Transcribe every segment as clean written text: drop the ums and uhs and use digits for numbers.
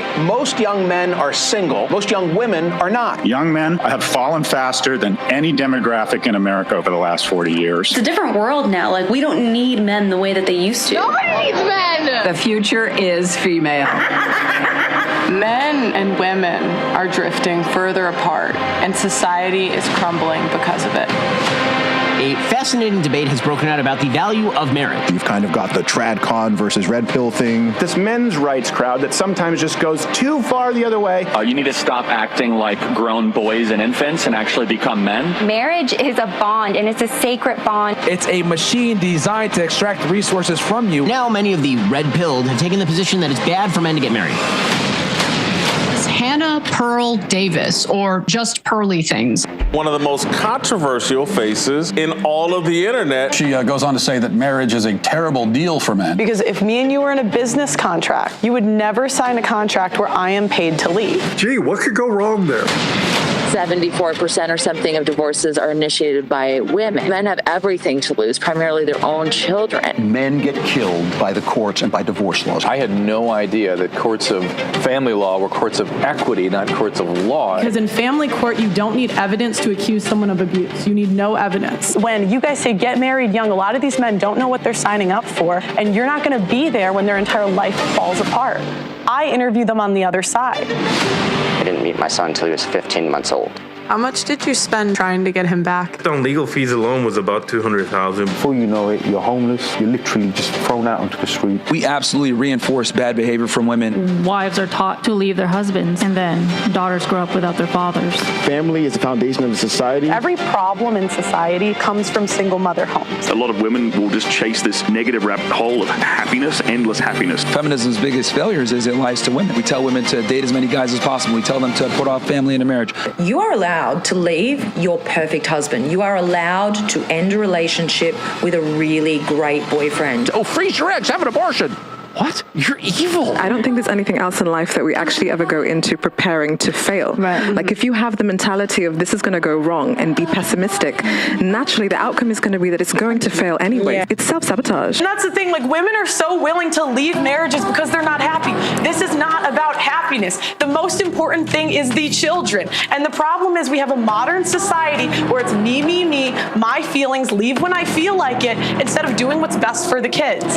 lie. Most young men are single. Most young women are not. Young men have fallen faster than any demographic in America over the last 40 years. It's a different world now. Like, we don't need men the way that they used to. Nobody needs men! The future is female. Men and women are drifting further apart, and society is crumbling because of it. A fascinating debate has broken out about the value of marriage. You've kind of got the trad-con versus red pill thing. This men's rights crowd that sometimes just goes too far the other way. You need to stop acting like grown boys and infants and actually become men. Marriage is a bond, and it's a sacred bond. It's a machine designed to extract resources from you. Now many of the red-pilled have taken the position that it's bad for men to get married. Hannah Pearl Davis, or just Pearly things. One of the most controversial faces in all of the internet. She goes on to say that marriage is a terrible deal for men. Because if me and you were in a business contract, you would never sign a contract where I am paid to leave. Gee, what could go wrong there? 74% or something of divorces are initiated by women. Men have everything to lose, primarily their own children. Men get killed by the courts and by divorce laws. I had no idea that courts of family law were courts of equity, not courts of law. Because in family court, you don't need evidence to accuse someone of abuse. You need no evidence. When you guys say get married young, a lot of these men don't know what they're signing up for, and you're not going to be there when their entire life falls apart. I interview them on the other side. I didn't meet my son until he was 15 months old. How much did you spend trying to get him back? On legal fees alone was about $200,000. Before you know it, you're homeless. You're literally just thrown out onto the street. We absolutely reinforce bad behavior from women. Wives are taught to leave their husbands, and then daughters grow up without their fathers. Family is the foundation of society. Every problem in society comes from single mother homes. A lot of women will just chase this negative rabbit hole of happiness, endless happiness. Feminism's biggest failures is it lies to women. We tell women to date as many guys as possible. We tell them to put off family into marriage. You are allowed to leave your perfect husband. You are allowed to end a relationship with a really great boyfriend. Oh, freeze your eggs, have an abortion. What? You're evil. I don't think there's anything else in life that we actually ever go into preparing to fail. Right. Like, if you have the mentality of this is going to go wrong and be pessimistic, naturally the outcome is going to be that it's going to fail anyway. Yeah. It's self-sabotage. And that's the thing, like, women are so willing to leave marriages because they're not happy. This is not about happiness. The most important thing is the children. And the problem is we have a modern society where it's me, my feelings, leave when I feel like it, instead of doing what's best for the kids.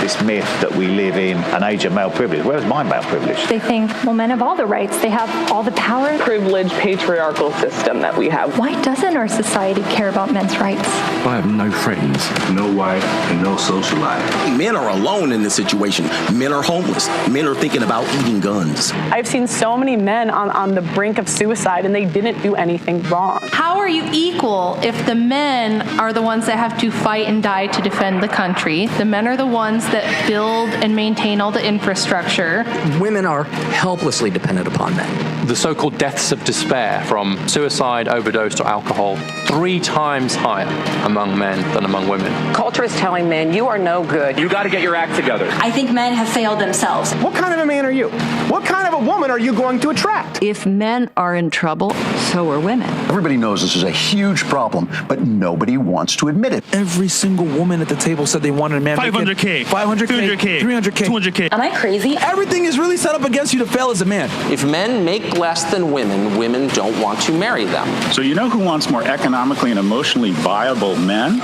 This myth that we live in an age of male privilege. Where's my male privilege? They think, well, men have all the rights. They have all the power. Privileged patriarchal system that we have. Why doesn't our society care about men's rights? I have no friends. No wife and no social life. Men are alone in this situation. Men are homeless. Men are thinking about eating guns. I've seen so many men on the brink of suicide, and they didn't do anything wrong. How are you equal if the men are the ones that have to fight and die to defend the country? The men are the ones that build and maintain all the infrastructure. Women are helplessly dependent upon men. The so-called deaths of despair from suicide, overdose, or alcohol, 3 times higher among men than among women. Culture is telling men you are no good. You got to get your act together. I think men have failed themselves. What kind of a man are you? What kind of a woman are you going to attract? If men are in trouble, so are women. Everybody knows this is a huge problem, but nobody wants to admit it. Every single woman at the table said they wanted a man. 500K. 500K. 300K. 200K. Am I crazy? Everything is really set up against you to fail as a man. If men make less than women, women don't want to marry them. So you know who wants more economically and emotionally viable men?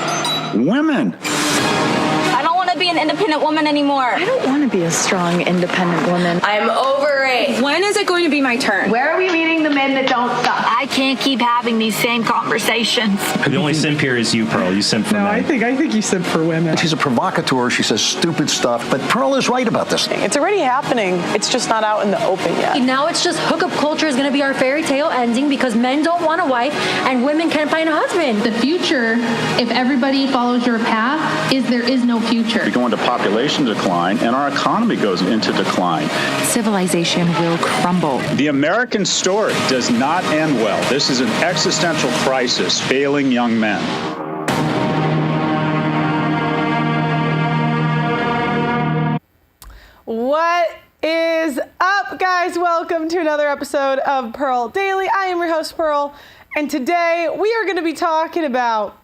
Women. I don't want to be an independent woman anymore. I don't want to be a strong, independent woman. I'm over it. When is it going to be my turn? Where are we meeting the men that don't stop? I can't keep having these same conversations. The only simp here is you, Pearl. You simp for men. I think you said for women. She's a provocateur. She says stupid stuff, but Pearl is right about this. It's already happening. It's just not out in the open yet. Now it's just hookup culture is going to be our fairy tale ending because men don't want a wife and women can't find a husband. The future, if everybody follows your path, is there is no future. We go into population decline, and our economy goes into decline. Civilization will crumble. The American story does not end well. This is an existential crisis, failing young men. What is up, guys? Welcome to another episode of Pearl Daily. I am your host, Pearl, and today we are going to be talking about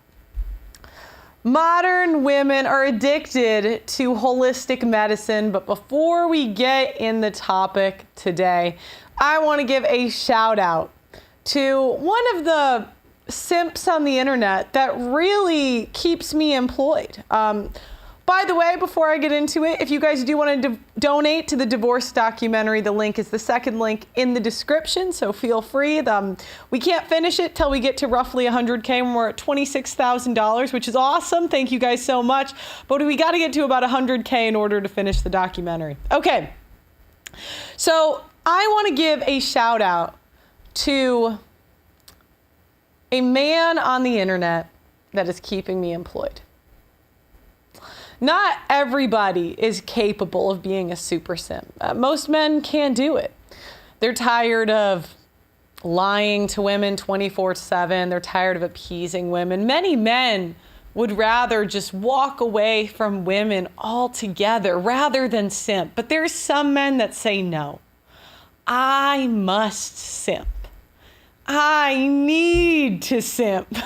Modern women are addicted to holistic medicine, but before we get in the topic today, I want to give a shout out to one of the simps on the internet that really keeps me employed. By the way, before I get into it, if you guys do want to donate to the divorce documentary, the link is the second link in the description, so feel free. We can't finish it till we get to roughly 100K when we're at $26,000, which is awesome. Thank you guys so much. But we got to get to about 100K in order to finish the documentary. Okay, so I want to give a shout out to a man on the internet that is keeping me employed. Not everybody is capable of being a super simp. Most men can't do it. They're tired of lying to women 24/7. They're tired of appeasing women. Many men would rather just walk away from women altogether rather than simp. But there's some men that say no. I must simp. I need to simp.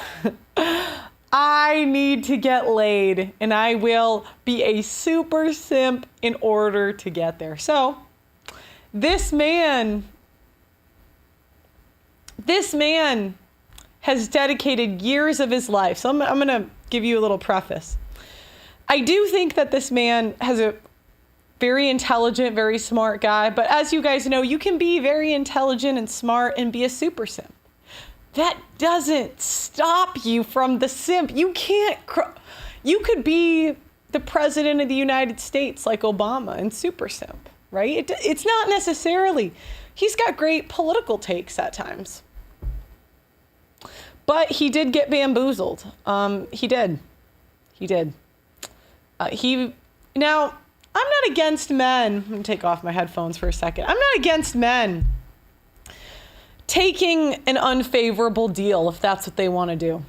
I need to get laid, and I will be a super simp in order to get there. So this man has dedicated years of his life. So I'm going to give you a little preface. I do think that this man has a very intelligent, very smart guy. But as you guys know, you can be very intelligent and smart and be a super simp. That doesn't stop you from the simp. You can't, you could be the president of the United States like Obama and super simp, right? It's not necessarily, he's got great political takes at times. But he did get bamboozled. He did. Now, I'm not against men. I'm gonna take off my headphones for a second. I'm not against men taking an unfavorable deal if that's what they want to do.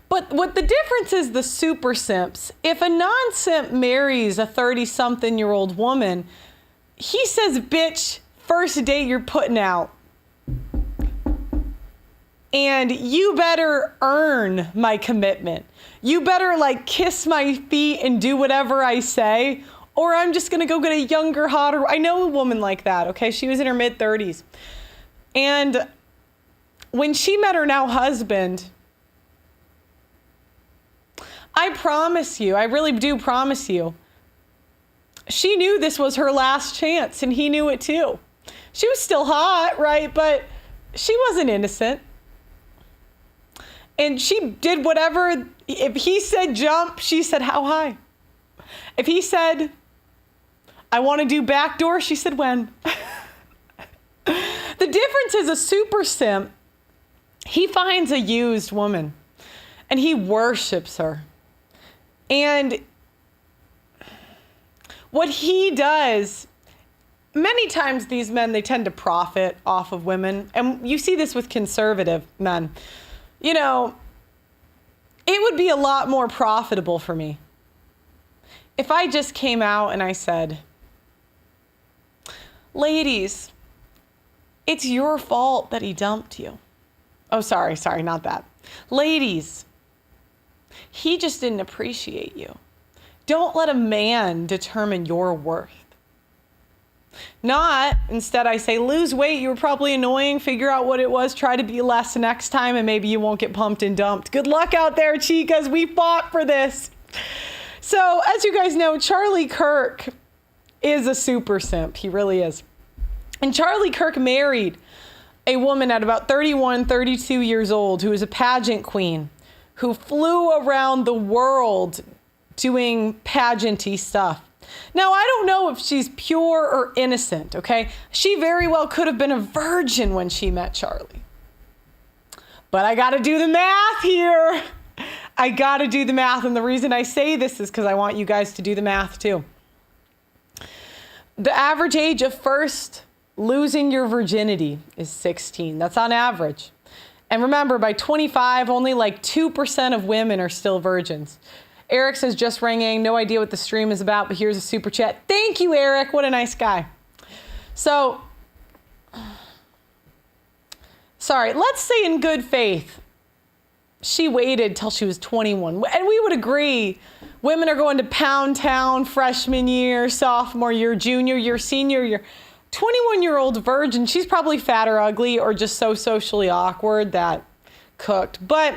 But what the difference is the super simps. If a non-simp marries a 30-something-year-old woman, he says, bitch, first date you're putting out. And you better earn my commitment. You better kiss my feet and do whatever I say, or I'm just going to go get a younger, hotter. I know a woman like that, okay? She was in her mid-30s. And when she met her now husband, I promise you, I really do promise you, she knew this was her last chance, and he knew it too. She was still hot, right? But she wasn't innocent. And she did whatever. If he said jump, she said how high. If he said, I want to do backdoor, she said when. The difference is a super simp, he finds a used woman and he worships her. And what he does, many times these men, they tend to profit off of women. And you see this with conservative men. You know, it would be a lot more profitable for me if I just came out and I said, ladies, it's your fault that he dumped you. Oh, sorry, not that. Ladies, he just didn't appreciate you. Don't let a man determine your worth. Not, instead I say, lose weight, you were probably annoying, figure out what it was, try to be less next time, and maybe you won't get pumped and dumped. Good luck out there, chicas, we fought for this. So, as you guys know, Charlie Kirk is a super simp, he really is. And Charlie Kirk married a woman at about 31, 32 years old who was a pageant queen who flew around the world doing pageanty stuff. Now, I don't know if she's pure or innocent, okay? She very well could have been a virgin when she met Charlie. But I got to do the math here. I got to do the math. And the reason I say this is because I want you guys to do the math too. The average age of first losing your virginity is 16. That's on average. And remember, by 25, only 2% of women are still virgins. Eric says, just ringing. No idea what the stream is about, but here's a super chat. Thank you, Eric. What a nice guy. So, sorry, let's say in good faith, she waited till she was 21. And we would agree, women are going to Pound Town freshman year, sophomore year, junior year, senior year. 21-year-old virgin, she's probably fat or ugly or just so socially awkward that cooked. But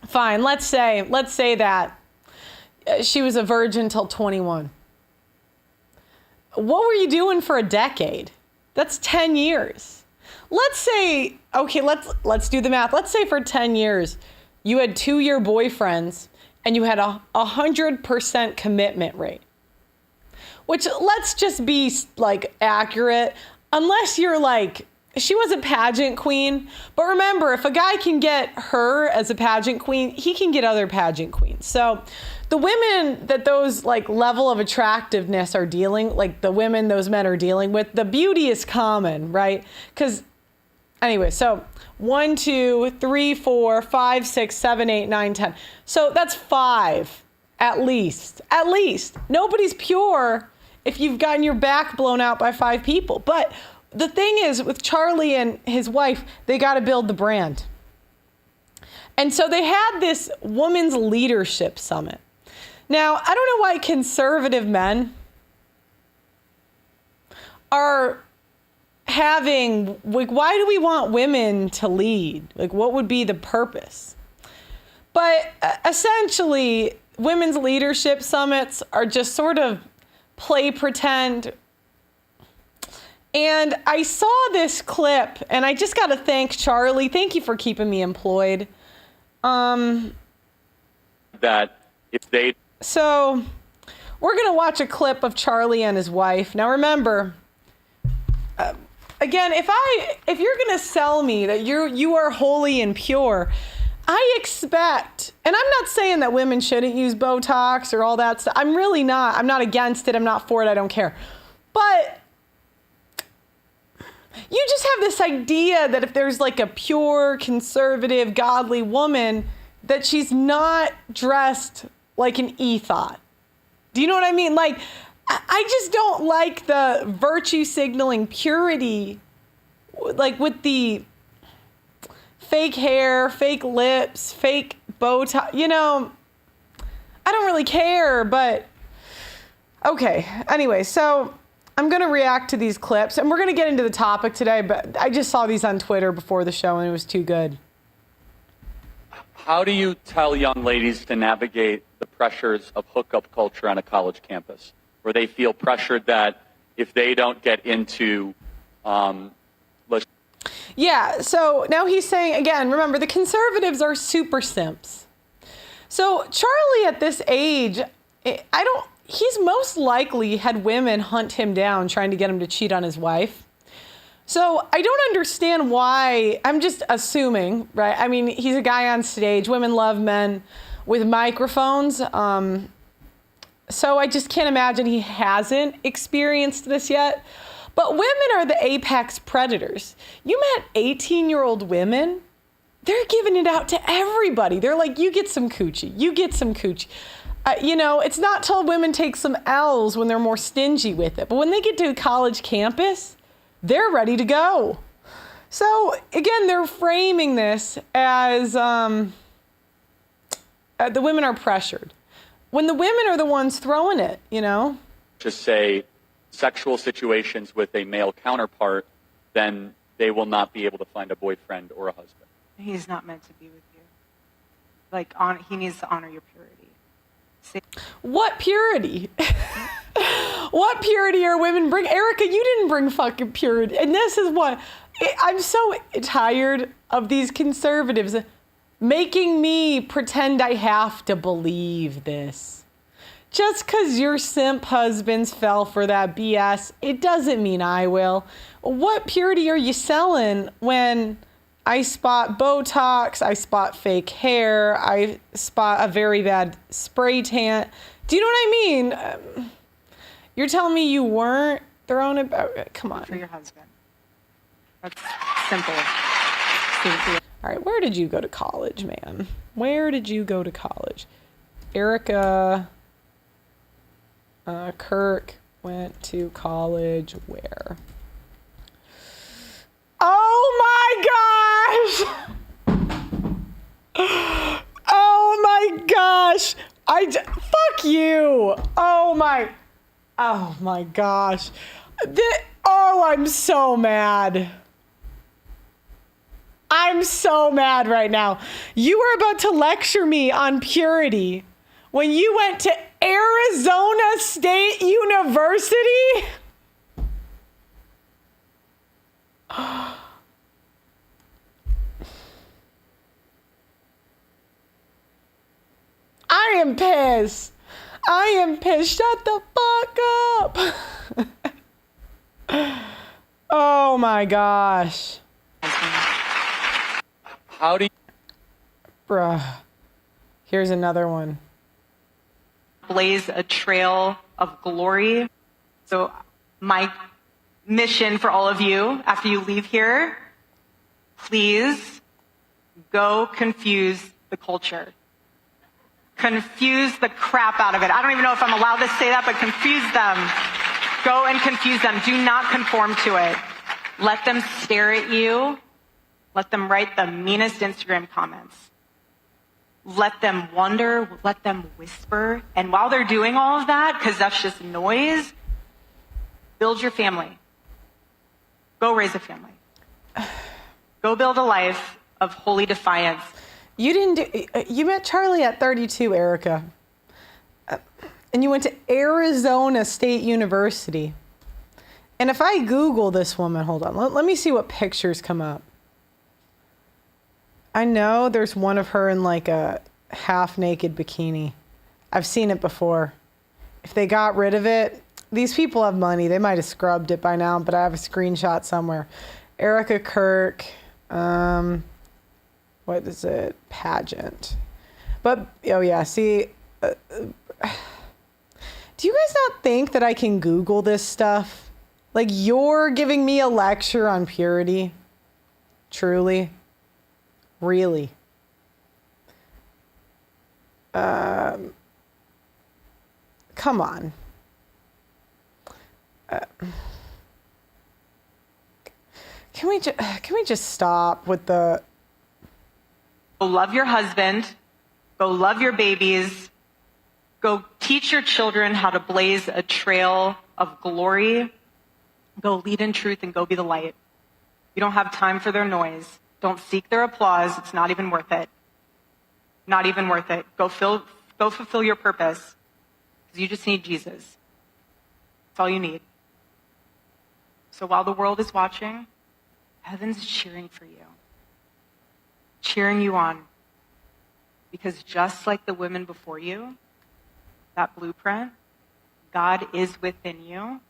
fine, let's say that she was a virgin till 21. What were you doing for a decade? That's 10 years. Let's say, okay, let's do the math. Let's say for 10 years, you had 2-year boyfriends and you had a 100% commitment rate. Which, let's just be like accurate, unless you're like, she was a pageant queen. But remember, if a guy can get her as a pageant queen, he can get other pageant queens. So the women that those like level of attractiveness are dealing, like the women those men are dealing with, the beauty is common, right? Because anyway, so 1, 2, 3, 4, 5, 6, 7, 8, 9, 10. So that's 5 at least. At least. Nobody's pure if you've gotten your back blown out by 5 people. But the thing is, with Charlie and his wife, they got to build the brand. And so they had this women's leadership summit. Now, I don't know why conservative men are having, like, why do we want women to lead? Like, what would be the purpose? But essentially, women's leadership summits are just sort of play pretend. And I saw this clip, and I just got to thank Charlie. Thank you for keeping me employed. That if they... So we're going to watch a clip of Charlie and his wife. Now remember, again, if you're going to sell me that you are holy and pure, I expect, and I'm not saying that women shouldn't use Botox or all that stuff. I'm really not. I'm not against it. I'm not for it. I don't care. But you just have this idea that if there's like a pure, conservative, godly woman, that she's not dressed like an ethot. Do you know what I mean? Like, I just don't like the virtue signaling purity, like with the fake hair, fake lips, fake Botox. You know, I don't really care, but okay. Anyway, so I'm going to react to these clips, and we're going to get into the topic today, but I just saw these on Twitter before the show, and it was too good. How do you tell young ladies to navigate the pressures of hookup culture on a college campus, where they feel pressured that if they don't get into Yeah, so now he's saying, again, remember, the conservatives are super simps. So Charlie at this age, he's most likely had women hunt him down trying to get him to cheat on his wife. So I don't understand why, I'm just assuming, right? I mean, he's a guy on stage. Women love men with microphones. So I just can't imagine he hasn't experienced this yet. But women are the apex predators. You met 18-year-old women, they're giving it out to everybody. They're like, you get some coochie, you get some coochie. You know, it's not till women take some L's when they're more stingy with it. But when they get to a college campus, they're ready to go. So again, they're framing this as the women are pressured, when the women are the ones throwing it, you know? Just say sexual situations with a male counterpart, then they will not be able to find a boyfriend or a husband. He's not meant to be with you. Like, he needs to honor your purity. What purity? What purity are women bring? Erica, you didn't bring fucking purity. And this is what, I'm so tired of these conservatives making me pretend I have to believe this. Just because your simp husbands fell for that BS, it doesn't mean I will. What purity are you selling when I spot Botox, I spot fake hair, I spot a very bad spray tan? Do you know what I mean? You're telling me you weren't throwing it? Come on. For your husband. That's simple. All right, where did you go to college, man? Where did you go to college? Erica Kirk went to college where? Oh my gosh! gosh. Fuck you. Oh my gosh. I'm so mad. I'm so mad right now. You were about to lecture me on purity when you went to Arizona State University. I am pissed. Shut the fuck up. Oh my gosh. How do you... Bruh. Here's another one. Blaze a trail of glory. So my mission for all of you after you leave here, please go confuse the culture. Confuse the crap out of it. I don't even know if I'm allowed to say that, but confuse them. Go and confuse them. Do not conform to it. Let them stare at you. Let them write the meanest Instagram comments. Let them wonder, let them whisper. And while they're doing all of that, because that's just noise, build your family. Go raise a family. Go build a life of holy defiance. You met Charlie at 32, Erica. And you went to Arizona State University. And if I Google this woman, hold on, let me see what pictures come up. I know there's one of her in like a half-naked bikini. I've seen it before. If they got rid of it, these people have money. They might have scrubbed it by now, but I have a screenshot somewhere. Erica Kirk, what is it? Pageant. But, oh yeah, see, do you guys not think that I can Google this stuff? Like, you're giving me a lecture on purity? Truly? Really? Come on. Can we just stop with the... Go love your husband. Go love your babies. Go teach your children how to blaze a trail of glory. Go lead in truth and go be the light. You don't have time for their noise. Don't seek their applause. It's not even worth it. Not even worth it. Go fulfill your purpose. Because you just need Jesus. That's all you need. So while the world is watching, heaven's cheering for you. Cheering you on. Because just like the women before you, that blueprint, God is within you,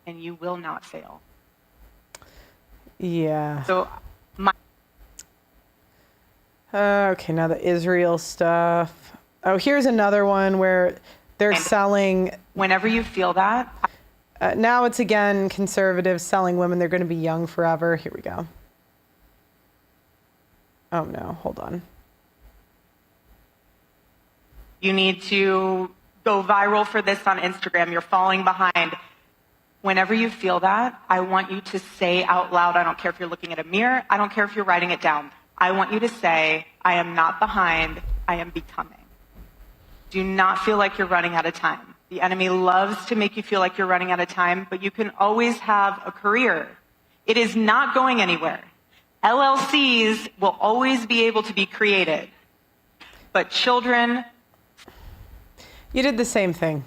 and you will not fail. Yeah. So okay, now the Israel stuff. Oh, here's another one where they're selling... Whenever you feel that... now it's again conservatives selling women. They're going to be young forever. Here we go. Oh no, hold on. You need to go viral for this on Instagram. You're falling behind. Whenever you feel that, I want you to say out loud, I don't care if you're looking at a mirror, I don't care if you're writing it down. I want you to say, I am not behind, I am becoming. Do not feel like you're running out of time. The enemy loves to make you feel like you're running out of time, but you can always have a career. It is not going anywhere. LLCs will always be able to be created. But children... You did the same thing.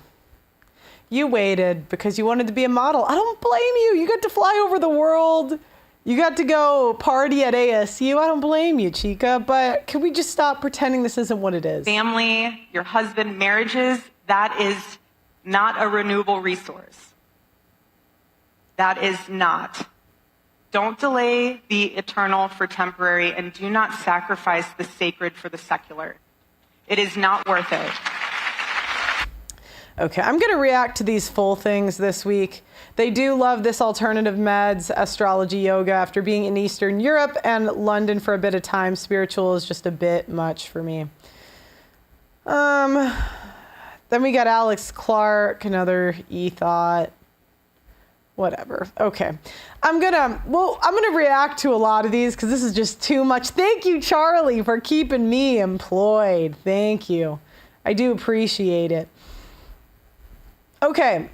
You waited because you wanted to be a model. I don't blame you. You got to fly over the world. You got to go party at ASU. I don't blame you, Chica. But can we just stop pretending this isn't what it is? Family, your husband, marriages, that is not a renewable resource. That is not. Don't delay the eternal for temporary, and do not sacrifice the sacred for the secular. It is not worth it. Okay, I'm going to react to these full things this week. They do love this alternative meds, astrology, yoga. After being in Eastern Europe and London for a bit of time, spiritual is just a bit much for me. Then we got Alex Clark, another e-thought. Whatever. Okay. I'm gonna react to a lot of these because this is just too much. Thank you, Charlie, for keeping me employed. Thank you. I do appreciate it. Okay.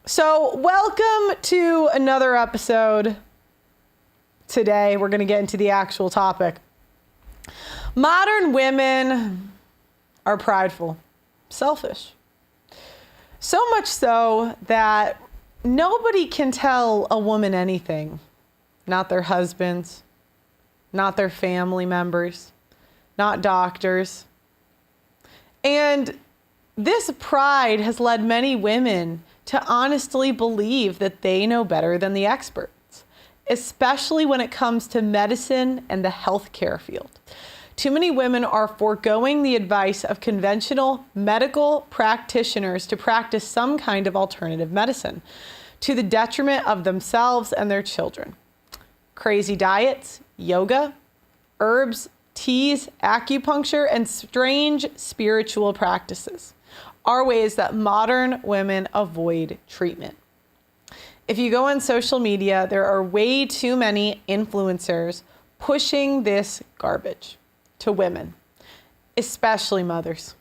So welcome to another episode. Today, we're going to get into the actual topic. Modern women are prideful, selfish. So much so that nobody can tell a woman anything. Not their husbands, not their family members, not doctors. And this pride has led many women to honestly believe that they know better than the experts, especially when it comes to medicine and the healthcare field. Too many women are foregoing the advice of conventional medical practitioners to practice some kind of alternative medicine, to the detriment of themselves and their children. Crazy diets, yoga, herbs, teas, acupuncture, and strange spiritual practices are ways that modern women avoid treatment. If you go on social media, there are way too many influencers pushing this garbage to women, especially mothers.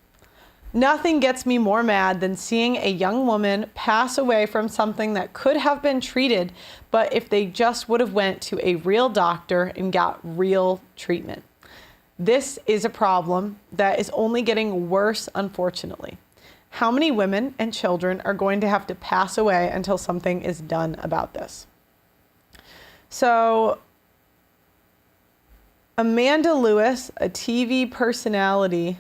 Nothing gets me more mad than seeing a young woman pass away from something that could have been treated, but if they just would have went to a real doctor and got real treatment. This is a problem that is only getting worse, unfortunately. How many women and children are going to have to pass away until something is done about this? So, Amanda Lewis, a TV personality,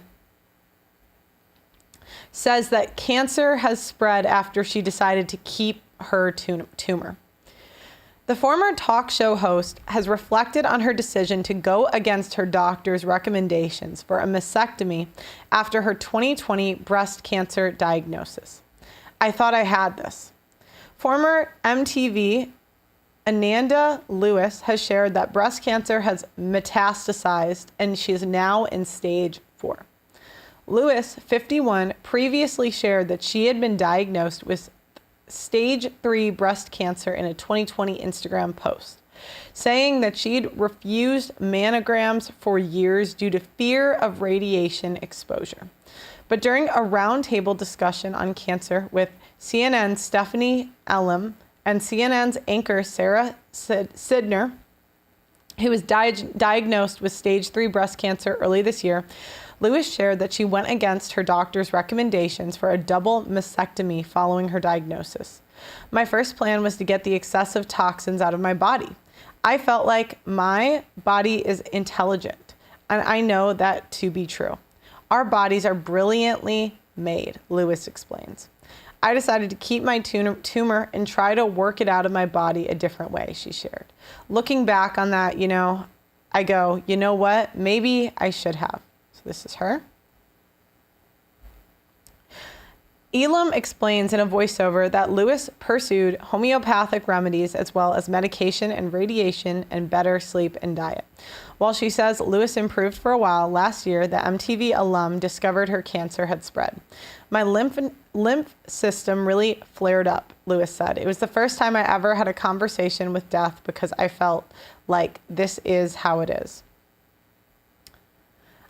says that cancer has spread after she decided to keep her tumor. The former talk show host has reflected on her decision to go against her doctor's recommendations for a mastectomy after her 2020 breast cancer diagnosis. I thought I had this. Former MTV Ananda Lewis has shared that breast cancer has metastasized and she is now in stage 4. Lewis, 51, previously shared that she had been diagnosed with stage 3 breast cancer in a 2020 Instagram post, saying that she'd refused mammograms for years due to fear of radiation exposure. But during a roundtable discussion on cancer with CNN's Stephanie Elam and CNN's anchor Sarah Sidner, who was diagnosed with stage 3 breast cancer early this year, Lewis shared that she went against her doctor's recommendations for a double mastectomy following her diagnosis. My first plan was to get the excessive toxins out of my body. I felt like my body is intelligent, and I know that to be true. Our bodies are brilliantly made, Lewis explains. I decided to keep my tumor and try to work it out of my body a different way, she shared. Looking back on that, I go, you know what? Maybe I should have. So this is her. Elam explains in a voiceover that Lewis pursued homeopathic remedies as well as medication and radiation and better sleep and diet. While she says Lewis improved for a while, last year the MTV alum discovered her cancer had spread. My lymph system really flared up, Lewis said. It was the first time I ever had a conversation with death because I felt like this is how it is.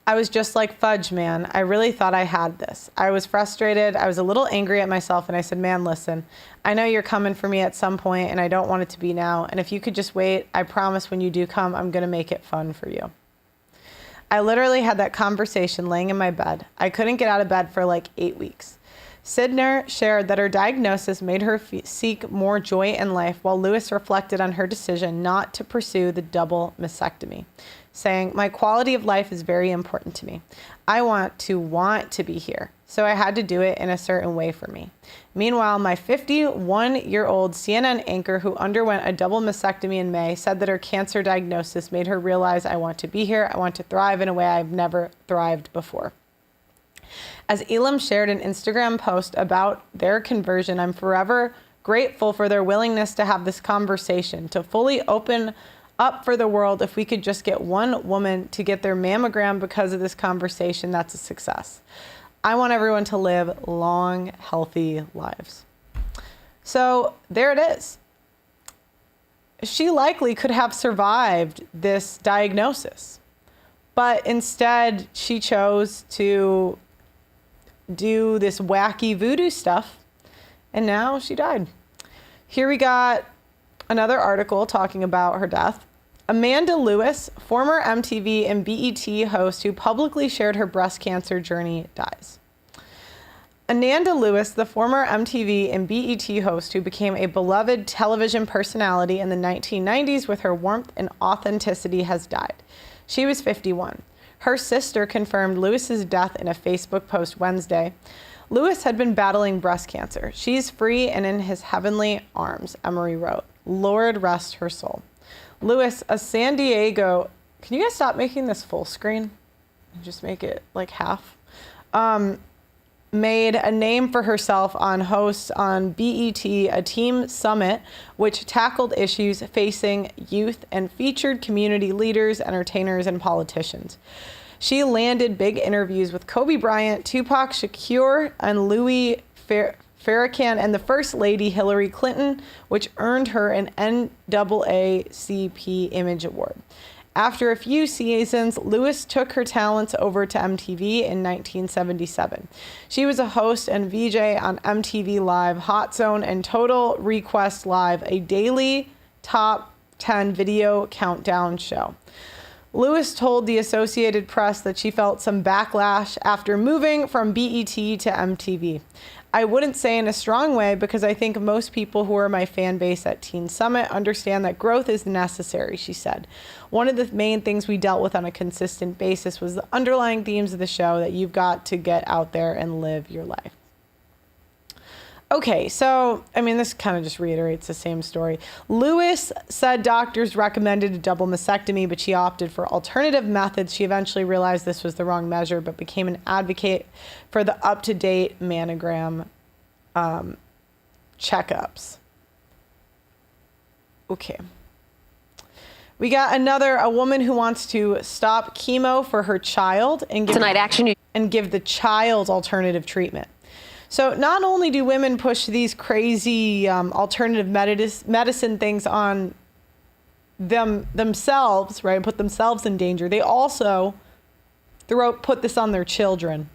I was just like, fudge, man. I really thought I had this. I was frustrated. I was a little angry at myself, and I said, man, listen, I know you're coming for me at some point, and I don't want it to be now. And if you could just wait, I promise when you do come, I'm going to make it fun for you. I literally had that conversation laying in my bed. I couldn't get out of bed for like 8 weeks. Sidner shared that her diagnosis made her seek more joy in life, while Lewis reflected on her decision not to pursue the double mastectomy, saying, my quality of life is very important to me. I want to be here, so I had to do it in a certain way for me. Meanwhile, my 51-year-old CNN anchor who underwent a double mastectomy in May said that her cancer diagnosis made her realize, I want to be here, I want to thrive in a way I've never thrived before. As Elam shared an Instagram post about their conversion, I'm forever grateful for their willingness to have this conversation, to fully open up for the world. If we could just get one woman to get their mammogram because of this conversation, that's a success. I want everyone to live long, healthy lives. So there it is. she likely could have survived this diagnosis. But instead, she chose to do this wacky voodoo stuff, and now she died. Here we got another article talking about her death. Amanda Lewis, former MTV and BET host who publicly shared her breast cancer journey, dies. Amanda Lewis, the former MTV and BET host who became a beloved television personality in the 1990s with her warmth and authenticity, has died. She was 51. Her sister confirmed Lewis's death in a Facebook post Wednesday. Lewis had been battling breast cancer. She's free and in his heavenly arms, Emery wrote. Lord rest her soul. Lewis, a San Diego... Can you guys stop making this full screen? Just make it like half. Made a name for herself on hosts on BET, a team summit, which tackled issues facing youth and featured community leaders, entertainers, and politicians. She landed big interviews with Kobe Bryant, Tupac Shakur, and Louis Farrakhan, and the First Lady Hillary Clinton, which earned her an NAACP Image Award. After a few seasons, Lewis took her talents over to MTV in 1977. She was a host and VJ on MTV Live, Hot Zone, and Total Request Live, a daily top 10 video countdown show. Lewis told the Associated Press that she felt some backlash after moving from BET to MTV. I wouldn't say in a strong way because I think most people who are my fan base at Teen Summit understand that growth is necessary, she said. One of the main things we dealt with on a consistent basis was the underlying themes of the show, that you've got to get out there and live your life. Okay, so, I mean, this kind of just reiterates the same story. Lewis said doctors recommended a double mastectomy, but she opted for alternative methods. She eventually realized this was the wrong measure, but became an advocate for the up-to-date mammogram checkups. Okay. We got a woman who wants to stop chemo for her child and give the child alternative treatment. So not only do women push these crazy alternative medicine things on themselves, right, and put themselves in danger, they also put this on their children.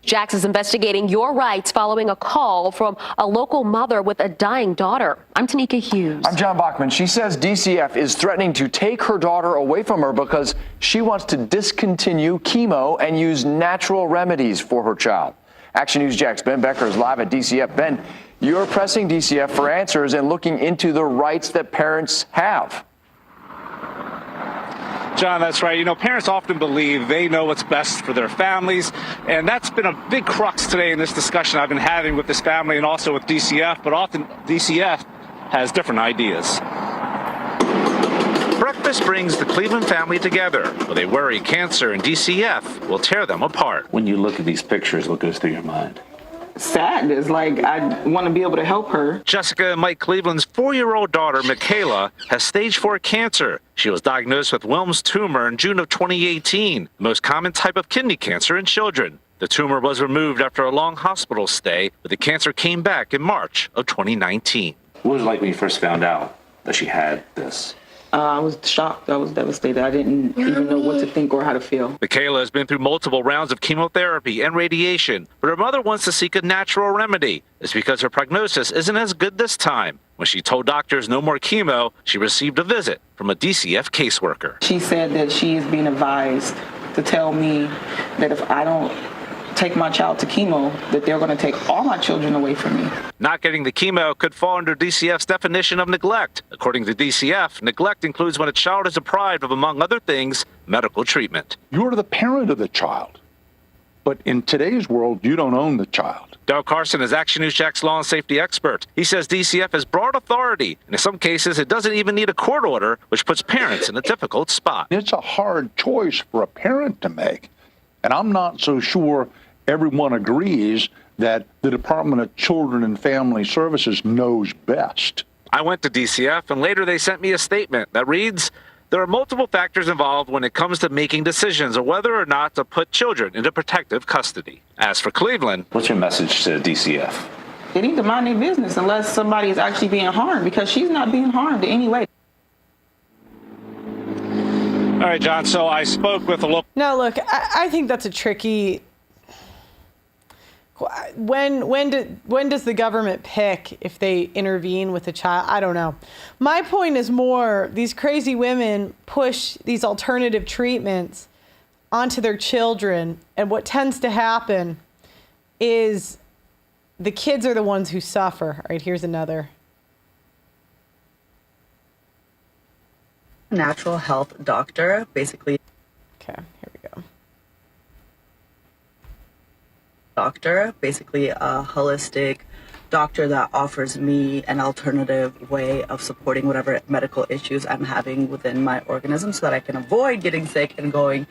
Jax is investigating your rights following a call from a local mother with a dying daughter. I'm Tanika Hughes. I'm John Bachman. She says DCF is threatening to take her daughter away from her because she wants to discontinue chemo and use natural remedies for her child. Action News Jax Ben Becker is live at DCF. Ben, you're pressing DCF for answers and looking into the rights that parents have. John, that's right. You know, parents often believe they know what's best for their families, and that's been a big crux today in this discussion I've been having with this family and also with DCF, but often DCF has different ideas. Breakfast brings the Cleveland family together, but they worry cancer and DCF will tear them apart. When you look at these pictures, what goes through your mind? Sadness, like I want to be able to help her. Jessica and Mike Cleveland's 4-year-old daughter, Michaela, has stage 4 cancer. She was diagnosed with Wilms tumor in June of 2018, the most common type of kidney cancer in children. The tumor was removed after a long hospital stay, but the cancer came back in March of 2019. What was it like when you first found out that she had this? I was shocked. I was devastated. I didn't even know what to think or how to feel. Michaela has been through multiple rounds of chemotherapy and radiation, but her mother wants to seek a natural remedy. It's because her prognosis isn't as good this time. When she told doctors no more chemo, she received a visit from a DCF caseworker. She said that she is being advised to tell me that if I don't take my child to chemo, that they're going to take all my children away from me. Not getting the chemo could fall under DCF's definition of neglect. According to DCF, neglect includes when a child is deprived of, among other things, medical treatment. You're the parent of the child. But in today's world, you don't own the child. Doug Carson is Action News Jax law and safety expert. He says DCF has broad authority, and in some cases, it doesn't even need a court order, which puts parents in a difficult spot. It's a hard choice for a parent to make. And I'm not so sure everyone agrees that the Department of Children and Family Services knows best. I went to DCF, and later they sent me a statement that reads, there are multiple factors involved when it comes to making decisions on whether or not to put children into protective custody. As for Cleveland, what's your message to DCF? they need to mind their business unless somebody is actually being harmed, because she's not being harmed in any way. All right, John, so I spoke with a local... Now, look, I think that's a tricky... When does the government pick if they intervene with a child? I don't know. My point is more, these crazy women push these alternative treatments onto their children, and what tends to happen is the kids are the ones who suffer. All right, here's another. Natural health doctor, basically. Okay, here we go. Doctor, basically a holistic doctor that offers me an alternative way of supporting whatever medical issues I'm having within my organism so that I can avoid getting sick and going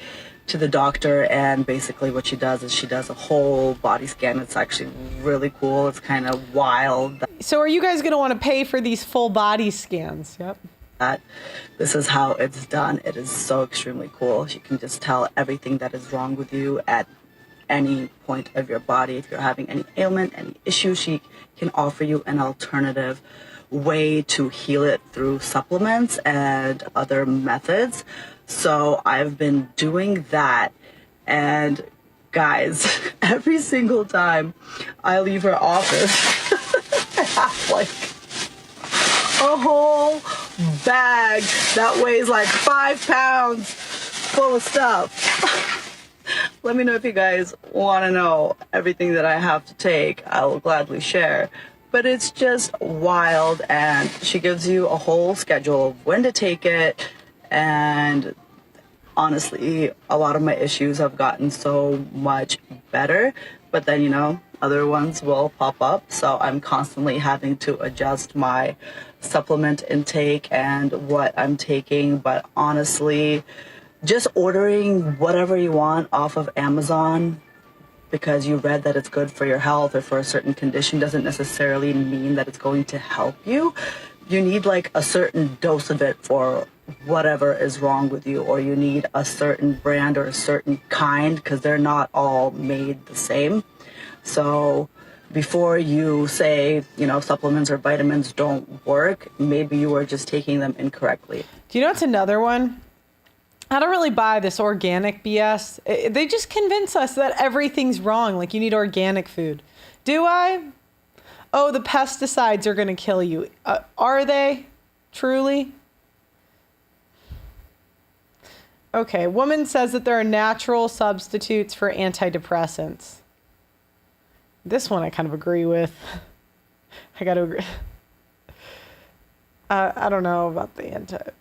to the doctor. And basically what she does is she does a whole body scan. It's actually really cool. It's kind of wild. So are you guys going to want to pay for these full body scans? Yep. That this is how it's done. It is so extremely cool. She can just tell everything that is wrong with you at any point of your body. If you're having any ailment, any issue, she can offer you an alternative way to heal it through supplements and other methods. So I've been doing that, and guys, every single time I leave her office, I have like a whole bag that weighs like 5 pounds full of stuff. Let me know if you guys want to know everything that I have to take. I will gladly share. But it's just wild, and she gives you a whole schedule of when to take it. And honestly, a lot of my issues have gotten so much better. But then, you know, other ones will pop up. So I'm constantly having to adjust my supplement intake and what I'm taking. But honestly, just ordering whatever you want off of Amazon because you read that it's good for your health or for a certain condition doesn't necessarily mean that it's going to help you. You need like a certain dose of it for whatever is wrong with you, or you need a certain brand or a certain kind, because they're not all made the same. So before you say, you know, supplements or vitamins don't work, maybe you are just taking them incorrectly. Do you know what's another one? I don't really buy this organic BS. They just convince us that everything's wrong, like you need organic food. Do I? Oh, the pesticides are going to kill you. Are they? Truly? Okay, woman says that there are natural substitutes for antidepressants. This one I kind of agree with. I got to agree. I don't know about the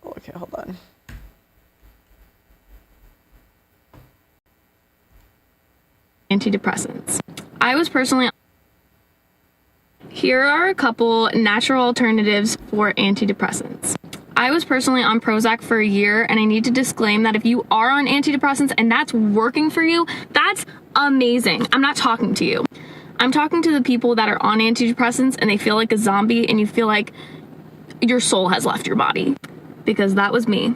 Okay, hold on. Antidepressants. I was personally... Here are a couple natural alternatives for antidepressants. I was personally on Prozac for a year, and I need to disclaim that if you are on antidepressants and that's working for you, that's amazing. I'm not talking to you. I'm talking to the people that are on antidepressants and they feel like a zombie and you feel like your soul has left your body, because that was me.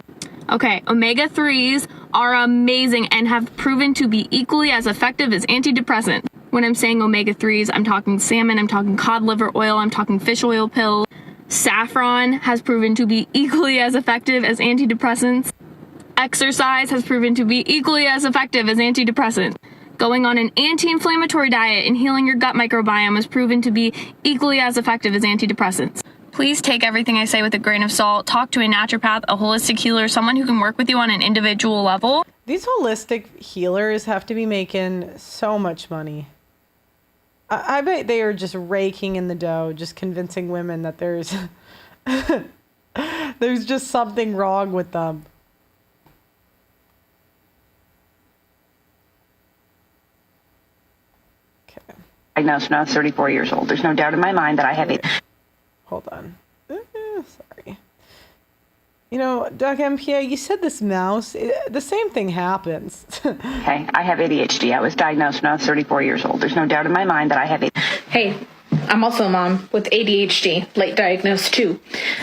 Okay, omega-3s are amazing and have proven to be equally as effective as antidepressants. When I'm saying omega-3s, I'm talking salmon, I'm talking cod liver oil, I'm talking fish oil pills. Saffron has proven to be equally as effective as antidepressants. Exercise has proven to be equally as effective as antidepressants. Going on an anti-inflammatory diet and healing your gut microbiome has proven to be equally as effective as antidepressants. Please take everything I say with a grain of salt. Talk to a naturopath, a holistic healer, someone who can work with you on an individual level. These holistic healers have to be making so much money. I bet they are just raking in the dough, just convincing women that there's there's just something wrong with them. Okay. Diagnosed when I was 34 years old. There's no doubt in my mind that I have it. Hold on. Sorry. You know, Doc MPA, you said this mouse, the same thing happens. Okay, I have ADHD. I was diagnosed when I was 34 years old. There's no doubt in my mind that I have it. Hey, I'm also a mom with ADHD, late diagnosed too.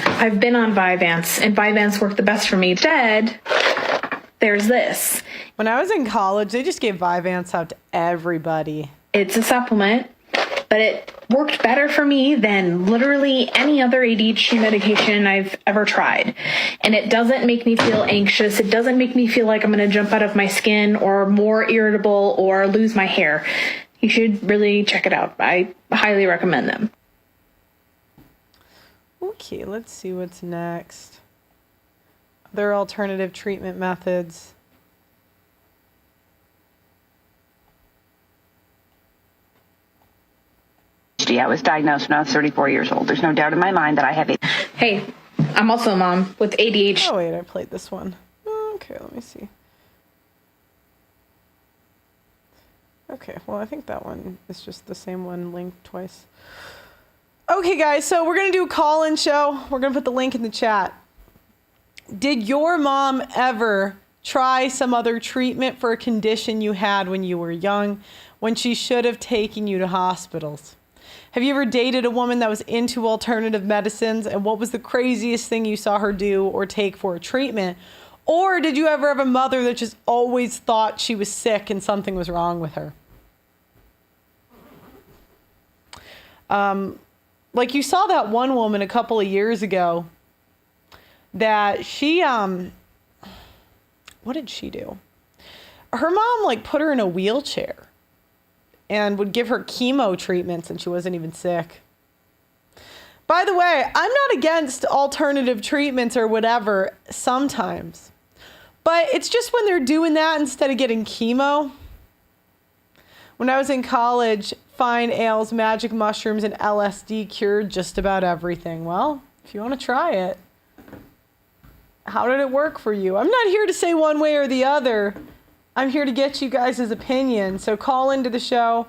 I've been on Vyvanse, and Vyvanse worked the best for me. Instead, there's this. When I was in college, they just gave Vyvanse out to everybody. It's a supplement. but it worked better for me than literally any other ADHD medication I've ever tried. And it doesn't make me feel anxious. It doesn't make me feel like I'm going to jump out of my skin or more irritable or lose my hair. You should really check it out. I highly recommend them. Okay, let's see what's next. Other alternative treatment methods. I was diagnosed when I was 34 years old. There's no doubt in my mind that I have ADHD. Hey, I'm also a mom with ADHD. Oh, wait, I played this one. Okay, let me see. Okay, well, I think that one is just the same one linked twice. Okay, guys, so we're going to do a call-in show. We're going to put the link in the chat. Did your mom ever try some other treatment for a condition you had when you were young, when she should have taken you to hospitals? Have you ever dated a woman that was into alternative medicines, and what was the craziest thing you saw her do or take for a treatment? Or did you ever have a mother that just always thought she was sick and something was wrong with her? Like you saw that one woman a couple of years ago that she, what did she do? Her mom like put her in a wheelchair and would give her chemo treatments, and she wasn't even sick. By the way, I'm not against alternative treatments or whatever sometimes, but it's just when they're doing that instead of getting chemo. When I was in college, fine ales, magic mushrooms, and LSD cured just about everything. Well, if you want to try it, how did it work for you? I'm not here to say one way or the other. I'm here to get you guys' opinion. So call into the show.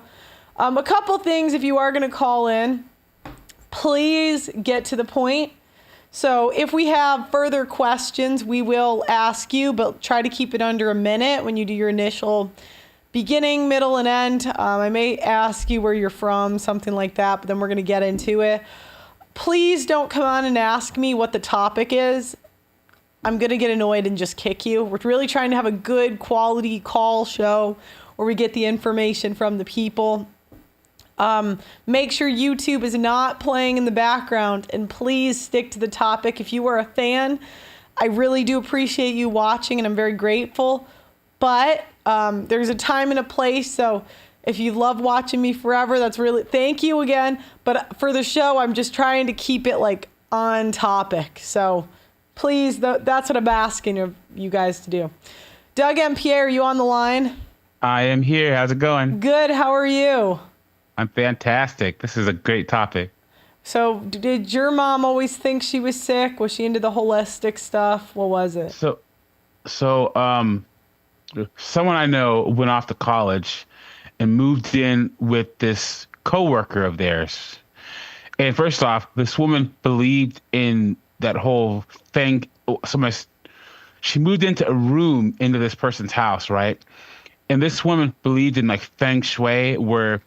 A couple things if you are going to call in. Please get to the point. So if we have further questions, we will ask you, but try to keep it under a minute when you do your initial beginning, middle, and end. I may ask you where you're from, something like that, but then we're going to get into it. Please don't come on and ask me what the topic is. I'm going to get annoyed and just kick you. We're really trying to have a good quality call show where we get the information from the people. Make sure YouTube is not playing in the background, and please stick to the topic. If you are a fan, I really do appreciate you watching, and I'm very grateful. But there's a time and a place, so if you love watching me forever, that's really, thank you again. But for the show, I'm just trying to keep it like on topic. So please, that's what I'm asking of you guys to do. Doug M. Pierre, are you on the line? I am here. How's it going? Good. How are you? I'm fantastic. This is a great topic. So did your mom always think she was sick? Was she into the holistic stuff? What was it? So someone I know went off to college and moved in with this coworker of theirs. And first off, this woman believed in that whole thing. She moved into a room into this person's house, right? And this woman believed in like feng shui, where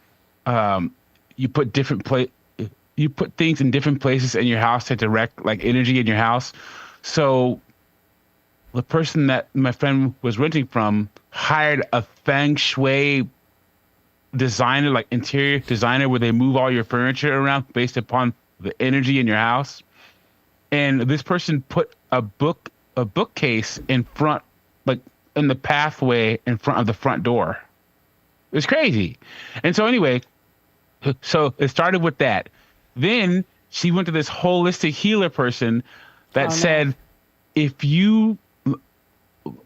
you put things in different places in your house to direct like energy in your house. So the person that my friend was renting from hired a feng shui designer, like interior designer, where they move all your furniture around based upon the energy in your house. And this person put a bookcase in front, like in the pathway in front of the front door. It was crazy. And so anyway, so it started with that. Then she went to this holistic healer person that said,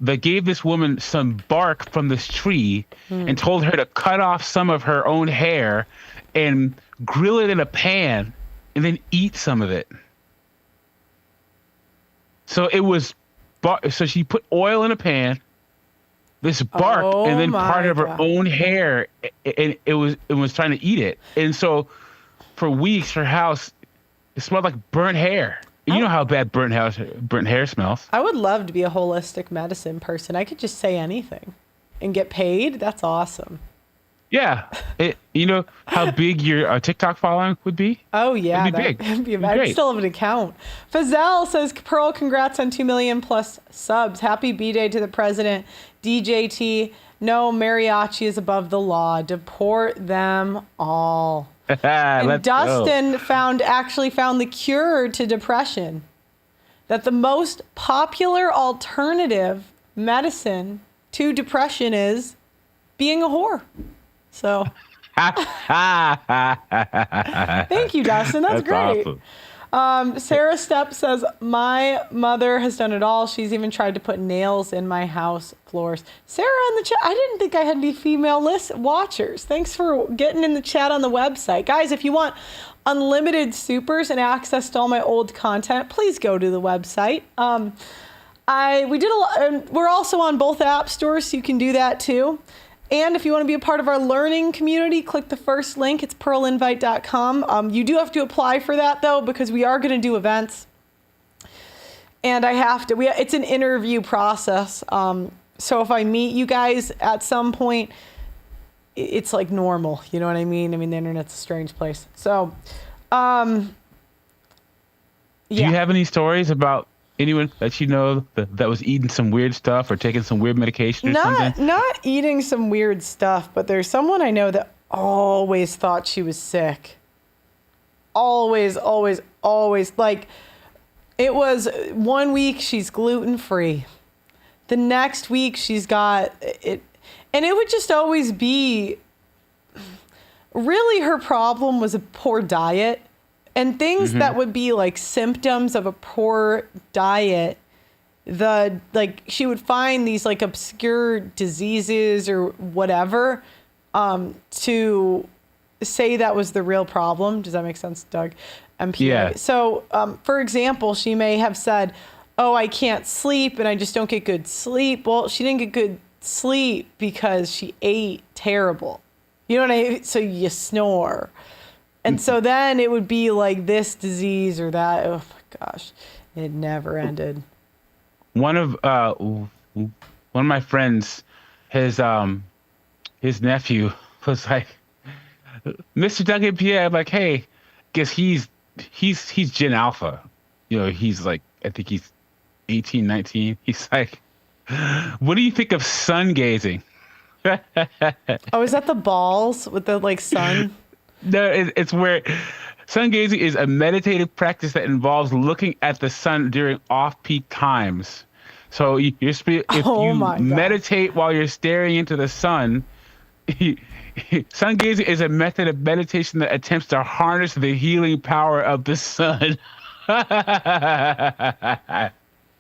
that gave this woman some bark from this tree and told her to cut off some of her own hair and grill it in a pan and then eat some of it. So so she put oil in a pan, this bark, and then part of her own hair, and it was trying to eat it. And so for weeks, her house, it smelled like burnt hair. You know how bad burnt hair smells. I would love to be a holistic medicine person. I could just say anything and get paid. That's awesome. Yeah. You know how big your TikTok following would be? Oh, yeah. It'd be big. It'd be I still have an account. Fazelle says, Pearl, congrats on 2 million plus subs. Happy B-Day to the president. DJT, no, mariachi is above the law. Deport them all. And Let's Dustin go. actually found the cure to depression. That the most popular alternative medicine to depression is being a whore. So thank you, Dustin. That's great. Awesome. Sarah Stepp says, my mother has done it all. She's even tried to put nails in my house floors. Sarah in the chat, I didn't think I had any female watchers. Thanks for getting in the chat on the website. Guys, if you want unlimited supers and access to all my old content, please go to the website. We did a lot. We're also on both app stores, so you can do that too. And if you want to be a part of our learning community, click the first link. It's pearlinvite.com. You do have to apply for that, though, because we are going to do events. And I have to. It's an interview process. So if I meet you guys at some point, it's like normal. You know what I mean? I mean, the internet's a strange place. So, yeah. Do you have any stories about anyone that you know that was eating some weird stuff or taking some weird medication or something? Not eating some weird stuff, but there's someone I know that always thought she was sick. Always. Like, it was 1 week she's gluten-free. The next week she's got it. And it would just always be, really her problem was a poor diet. And things that would be like symptoms of a poor diet, she would find these like obscure diseases or whatever to say that was the real problem. Does that make sense, Doug? MPA. Yeah. So, for example, she may have said, oh, I can't sleep and I just don't get good sleep. Well, she didn't get good sleep because she ate terrible. You know what I mean? So you snore. And so then it would be like this disease or that. Oh my gosh, it never ended. One of my friends, his nephew was like, Mr. Duncan Pierre. I'm like, hey, guess he's Gen Alpha. You know, he's like, I think he's 18, 19. He's like, what do you think of sun gazing? Oh, is that the balls with the like sun? No, it's where sun gazing is a meditative practice that involves looking at the sun during off-peak times. So if you meditate while you're staring into the sun, sun gazing is a method of meditation that attempts to harness the healing power of the sun.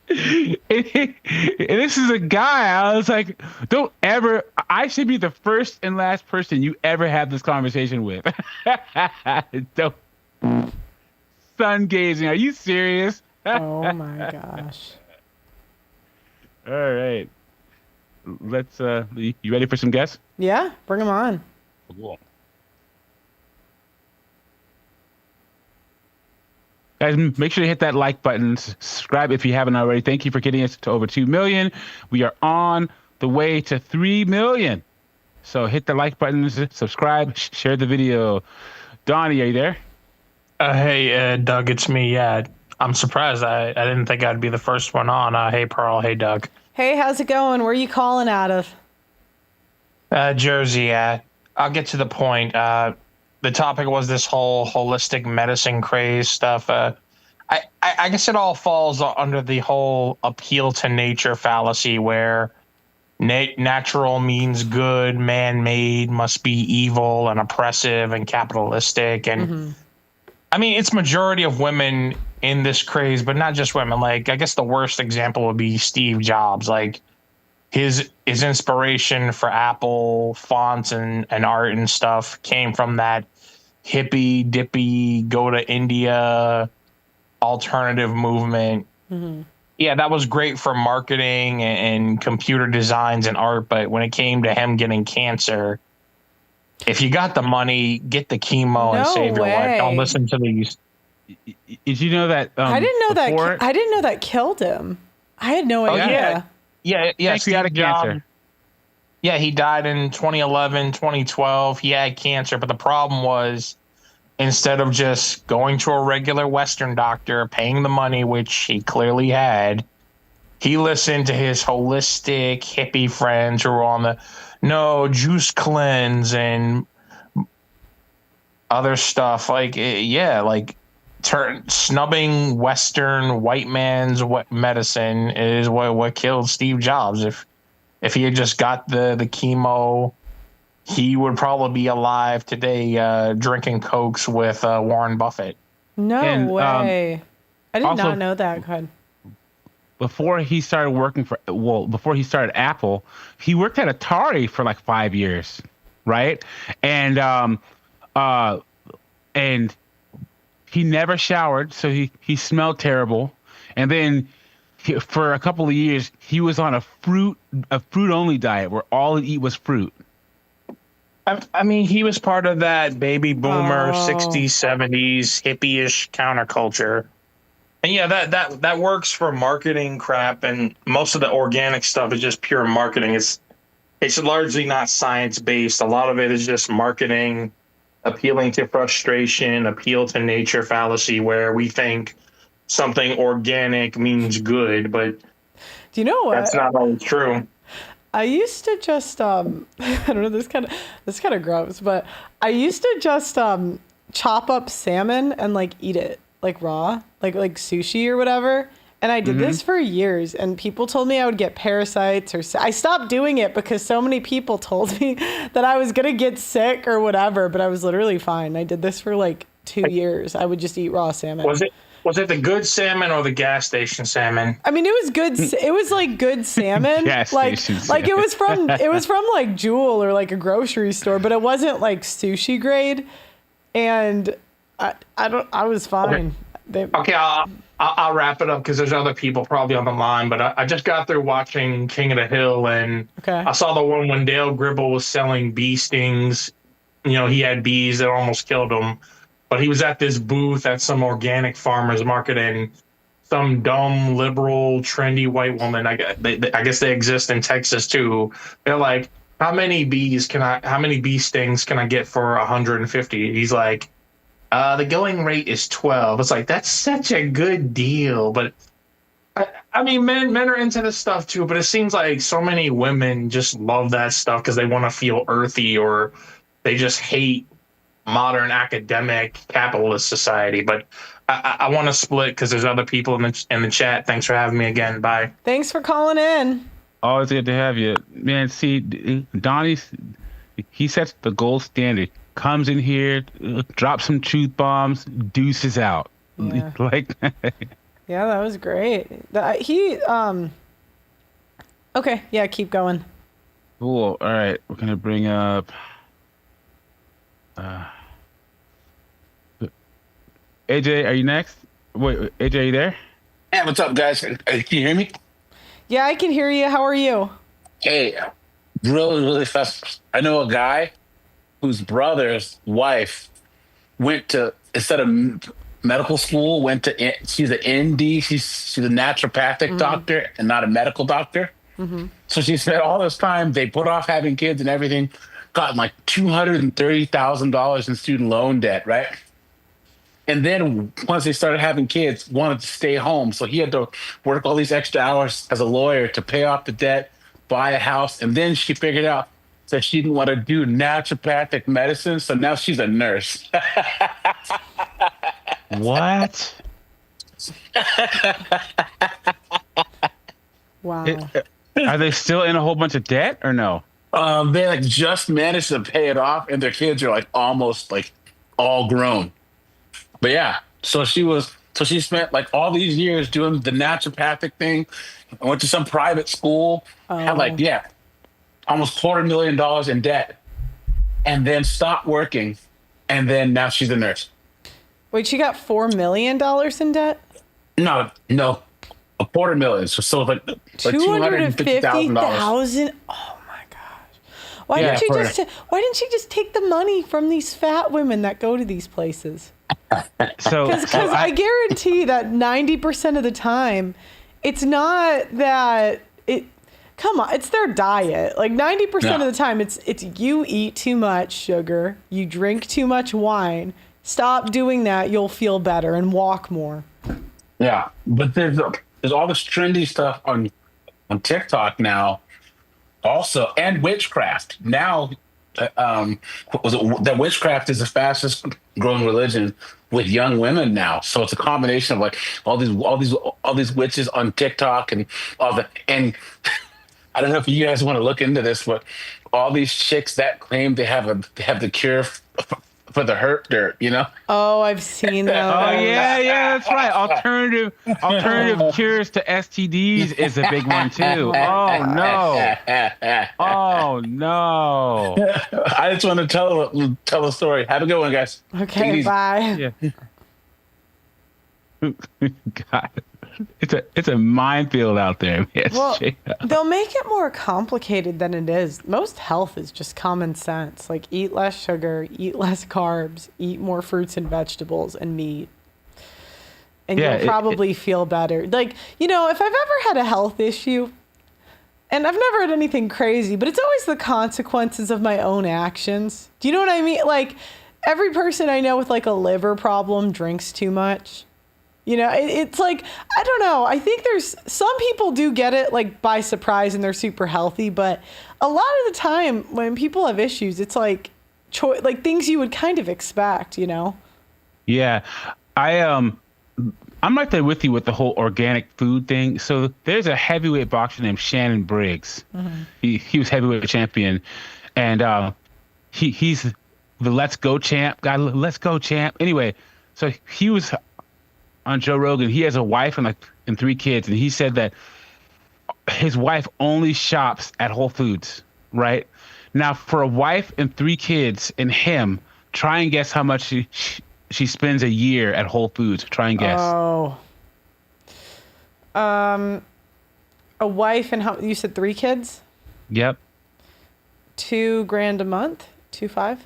And this is a guy. I was like, don't ever. I should be the first and last person you ever have this conversation with. Don't. Sun gazing. Are you serious? Oh my gosh. All right. Let's. You ready for some guests? Yeah, bring them on. Cool. Guys, make sure to hit that like button, subscribe if you haven't already. Thank you for getting us to over 2 million. We are on the way to 3 million. So hit the like button, subscribe, share the video. Donnie, are you there? Hey, Doug, it's me. Yeah, I'm surprised. I didn't think I'd be the first one on. Hey, Pearl. Hey, Doug. Hey, how's it going? Where are you calling out of? Jersey. I'll get to the point. The topic was this whole holistic medicine craze stuff. I guess it all falls under the whole appeal to nature fallacy where natural means good, man-made must be evil and oppressive and capitalistic. And I mean, it's majority of women in this craze, but not just women. Like, I guess the worst example would be Steve Jobs. Like, his inspiration for Apple fonts and art and stuff came from that hippie dippy go to India alternative movement. Yeah, that was great for marketing and computer designs and art, but when it came to him getting cancer, if you got the money, get the chemo and save your life. Don't listen to these. Did you know that? I didn't know that. I didn't know that killed him. I had no idea. Yeah. Pancreatic cancer. Yeah, he died in 2011, 2012. He had cancer, but the problem was instead of just going to a regular Western doctor, paying the money, which he clearly had, he listened to his holistic hippie friends who were on the no juice cleanse and other stuff. Like, snubbing Western white man's medicine is what killed Steve Jobs. If he had just got the chemo, he would probably be alive today, drinking Cokes with Warren Buffett. No way. I did also, not know that. God. Before he started before he started Apple, he worked at Atari for like 5 years, right? And he never showered, so he smelled terrible. And then for a couple of years, he was on a fruit only diet where all he eat was fruit. I mean, he was part of that baby boomer 60s, 70s hippie-ish counterculture. And yeah, that works for marketing crap, and most of the organic stuff is just pure marketing. It's largely not science-based. A lot of it is just marketing, appealing to frustration, appeal to nature fallacy, where we think something organic means good, but do you know what? That's not always true. I used to just I don't know, this kind of gross, but I used to just chop up salmon and like eat it like raw, like sushi or whatever. And I did this for years, and people told me I would get parasites, or I stopped doing it because so many people told me that I was gonna get sick or whatever, but I was literally fine. I did this for like 2 years. I would just eat raw salmon. Was it the good salmon or the gas station salmon? I mean, it was good. It was like good salmon. Like it was from like Jewel or like a grocery store, but it wasn't like sushi grade. And I was fine. Okay, I'll wrap it up because there's other people probably on the line. But I just got through watching King of the Hill, and I saw the one when Dale Gribble was selling bee stings. You know, he had bees that almost killed him. But he was at this booth at some organic farmer's market, and some dumb, liberal, trendy white woman, I guess they exist in Texas too. They're like, how many bee stings can I get for 150? He's like, the going rate is 12. It's like, that's such a good deal. But I mean, men are into this stuff too, but it seems like so many women just love that stuff because they want to feel earthy, or they just hate modern academic capitalist society. But I want to split because there's other people in the chat. Thanks for having me again. Bye. Thanks for calling in. Always good to have you, man. See, Donnie, he sets the gold standard. Comes in here, drops some truth bombs, deuces out. Yeah. Yeah, that was great. Okay, yeah, keep going. Cool. All right, we're gonna bring up. AJ, are you next? Wait, AJ, are you there? Hey, what's up, guys? Can you hear me? Yeah, I can hear you. How are you? Hey, really fast. I know a guy whose brother's wife went to, instead of medical school, she's an ND. She's a naturopathic doctor and not a medical doctor. So she spent all this time, they put off having kids and everything, gotten like $230,000 in student loan debt, right? And then once they started having kids, wanted to stay home. So he had to work all these extra hours as a lawyer to pay off the debt, buy a house. And then she figured out that she didn't want to do naturopathic medicine. So now she's a nurse. What? Wow. Are they still in a whole bunch of debt or no? They like just managed to pay it off, and their kids are like almost like all grown. But yeah, so she spent like all these years doing the naturopathic thing. I went to some private school, had almost $250,000 in debt, and then stopped working, and then now she's a nurse. Wait, she got $4 million in debt? No, $250,000. So like $250,000. Oh my gosh! Why didn't she just take the money from these fat women that go to these places? Because I guarantee that 90% of the time, it's not that it. Come on, it's their diet. Like 90% of the time, it's you eat too much sugar, you drink too much wine. Stop doing that. You'll feel better and walk more. Yeah, but there's all this trendy stuff on TikTok now, also, and witchcraft now. That witchcraft is the fastest growing religion with young women now. So it's a combination of like all these witches on TikTok and all the and I don't know if you guys want to look into this, but all these chicks that claim they have the cure for the hurt dirt, you know? Oh, I've seen those. Oh yeah, that's right. Alternative cures to STDs is a big one too. Oh no. Oh no. I just want to tell a story. Have a good one, guys. Okay, bye. Yeah. God. It's a minefield out there. Yes. Well, they'll make it more complicated than it is. Most health is just common sense. Like eat less sugar, eat less carbs, eat more fruits and vegetables and meat. And you'll probably feel better. Like, you know, if I've ever had a health issue, and I've never had anything crazy, but it's always the consequences of my own actions. Do you know what I mean? Like every person I know with like a liver problem drinks too much. You know, it's like, I don't know. I think there's some people do get it like by surprise and they're super healthy. But a lot of the time when people have issues, it's like things you would kind of expect, you know? Yeah. I'm right there with you with the whole organic food thing. So there's a heavyweight boxer named Shannon Briggs. Mm-hmm. He was heavyweight champion. And he's the Let's Go champ. God, Let's Go champ. Anyway, so he was on Joe Rogan. He has a wife and 3 kids, and he said that his wife only shops at Whole Foods, right? Now, for a wife and 3 kids and him, try and guess how much she spends a year at Whole Foods. Try and guess. Oh. A wife and how you said 3 kids? Yep. $2,000 a month? 2.5?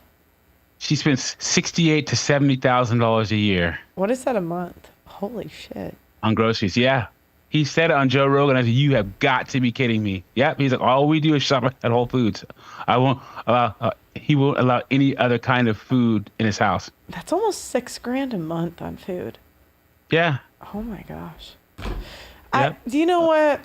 She spends $68,000 to $70,000 a year. What is that a month? Holy shit. On groceries, yeah. He said it on Joe Rogan. I said, you have got to be kidding me. Yep. He's like, all we do is shop at Whole Foods. I won't allow, he won't allow any other kind of food in his house. That's almost $6,000 a month on food. Yeah. Oh my gosh. Yep. Do you know what?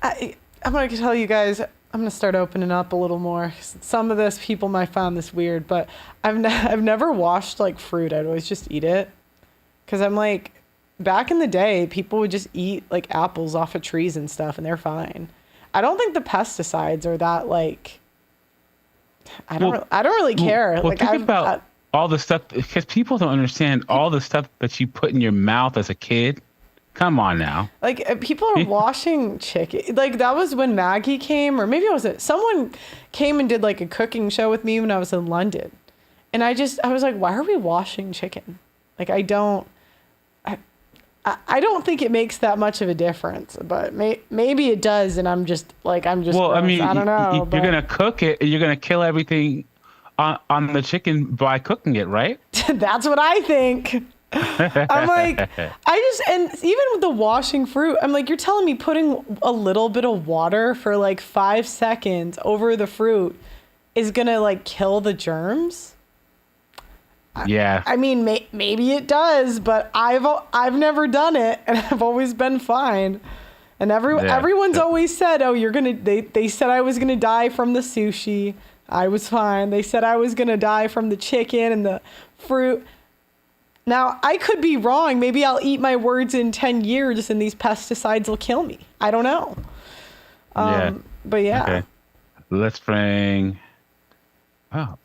I'm going to tell you guys, I'm going to start opening up a little more. Some of this, people might find this weird, but I've never washed like fruit. I'd always just eat it. Because I'm like, back in the day, people would just eat like apples off of trees and stuff, and they're fine. I don't think the pesticides are that like. I don't really care. Well, like think about all the stuff, because people don't understand all the stuff that you put in your mouth as a kid. Come on now. Like people are washing chicken. Like that was when Maggie came, or maybe it was someone came and did like a cooking show with me when I was in London, and I was like, why are we washing chicken? Like I don't think it makes that much of a difference, but maybe it does, and I'm just. Well, gross. I mean, I don't know. You're gonna cook it. You're gonna kill everything on the chicken by cooking it, right? That's what I think. I'm like, and even with the washing fruit, I'm like, you're telling me putting a little bit of water for like 5 seconds over the fruit is gonna like kill the germs? Yeah. I mean, maybe it does, but I've never done it, and I've always been fine. And everyone's always said, "Oh, you're gonna." They said I was gonna die from the sushi. I was fine. They said I was gonna die from the chicken and the fruit. Now I could be wrong. Maybe I'll eat my words in 10 years, and these pesticides will kill me. I don't know. But yeah. Okay. Let's bring. Oh.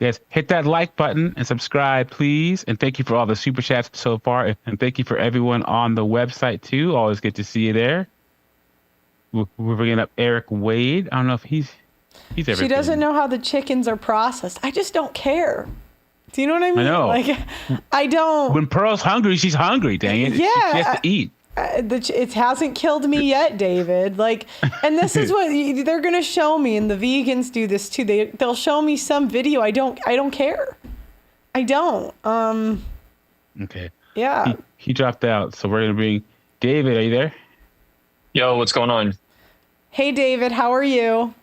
Yes, hit that like button and subscribe, please. And thank you for all the super chats so far. And thank you for everyone on the website, too. Always good to see you there. We're bringing up Eric Wade. I don't know if he's ever. She doesn't know how the chickens are processed. I just don't care. Do you know what I mean? I know. Like, I don't. When Pearl's hungry, she's hungry, dang it. Yeah. She has to eat. It hasn't killed me yet, David. Like, and this is what they're gonna show me, and the vegans do this too. They'll show me some video. I don't care. I don't. Okay. Yeah. He dropped out, so we're gonna bring David. Are you there? Yo, what's going on? Hey, David. How are you?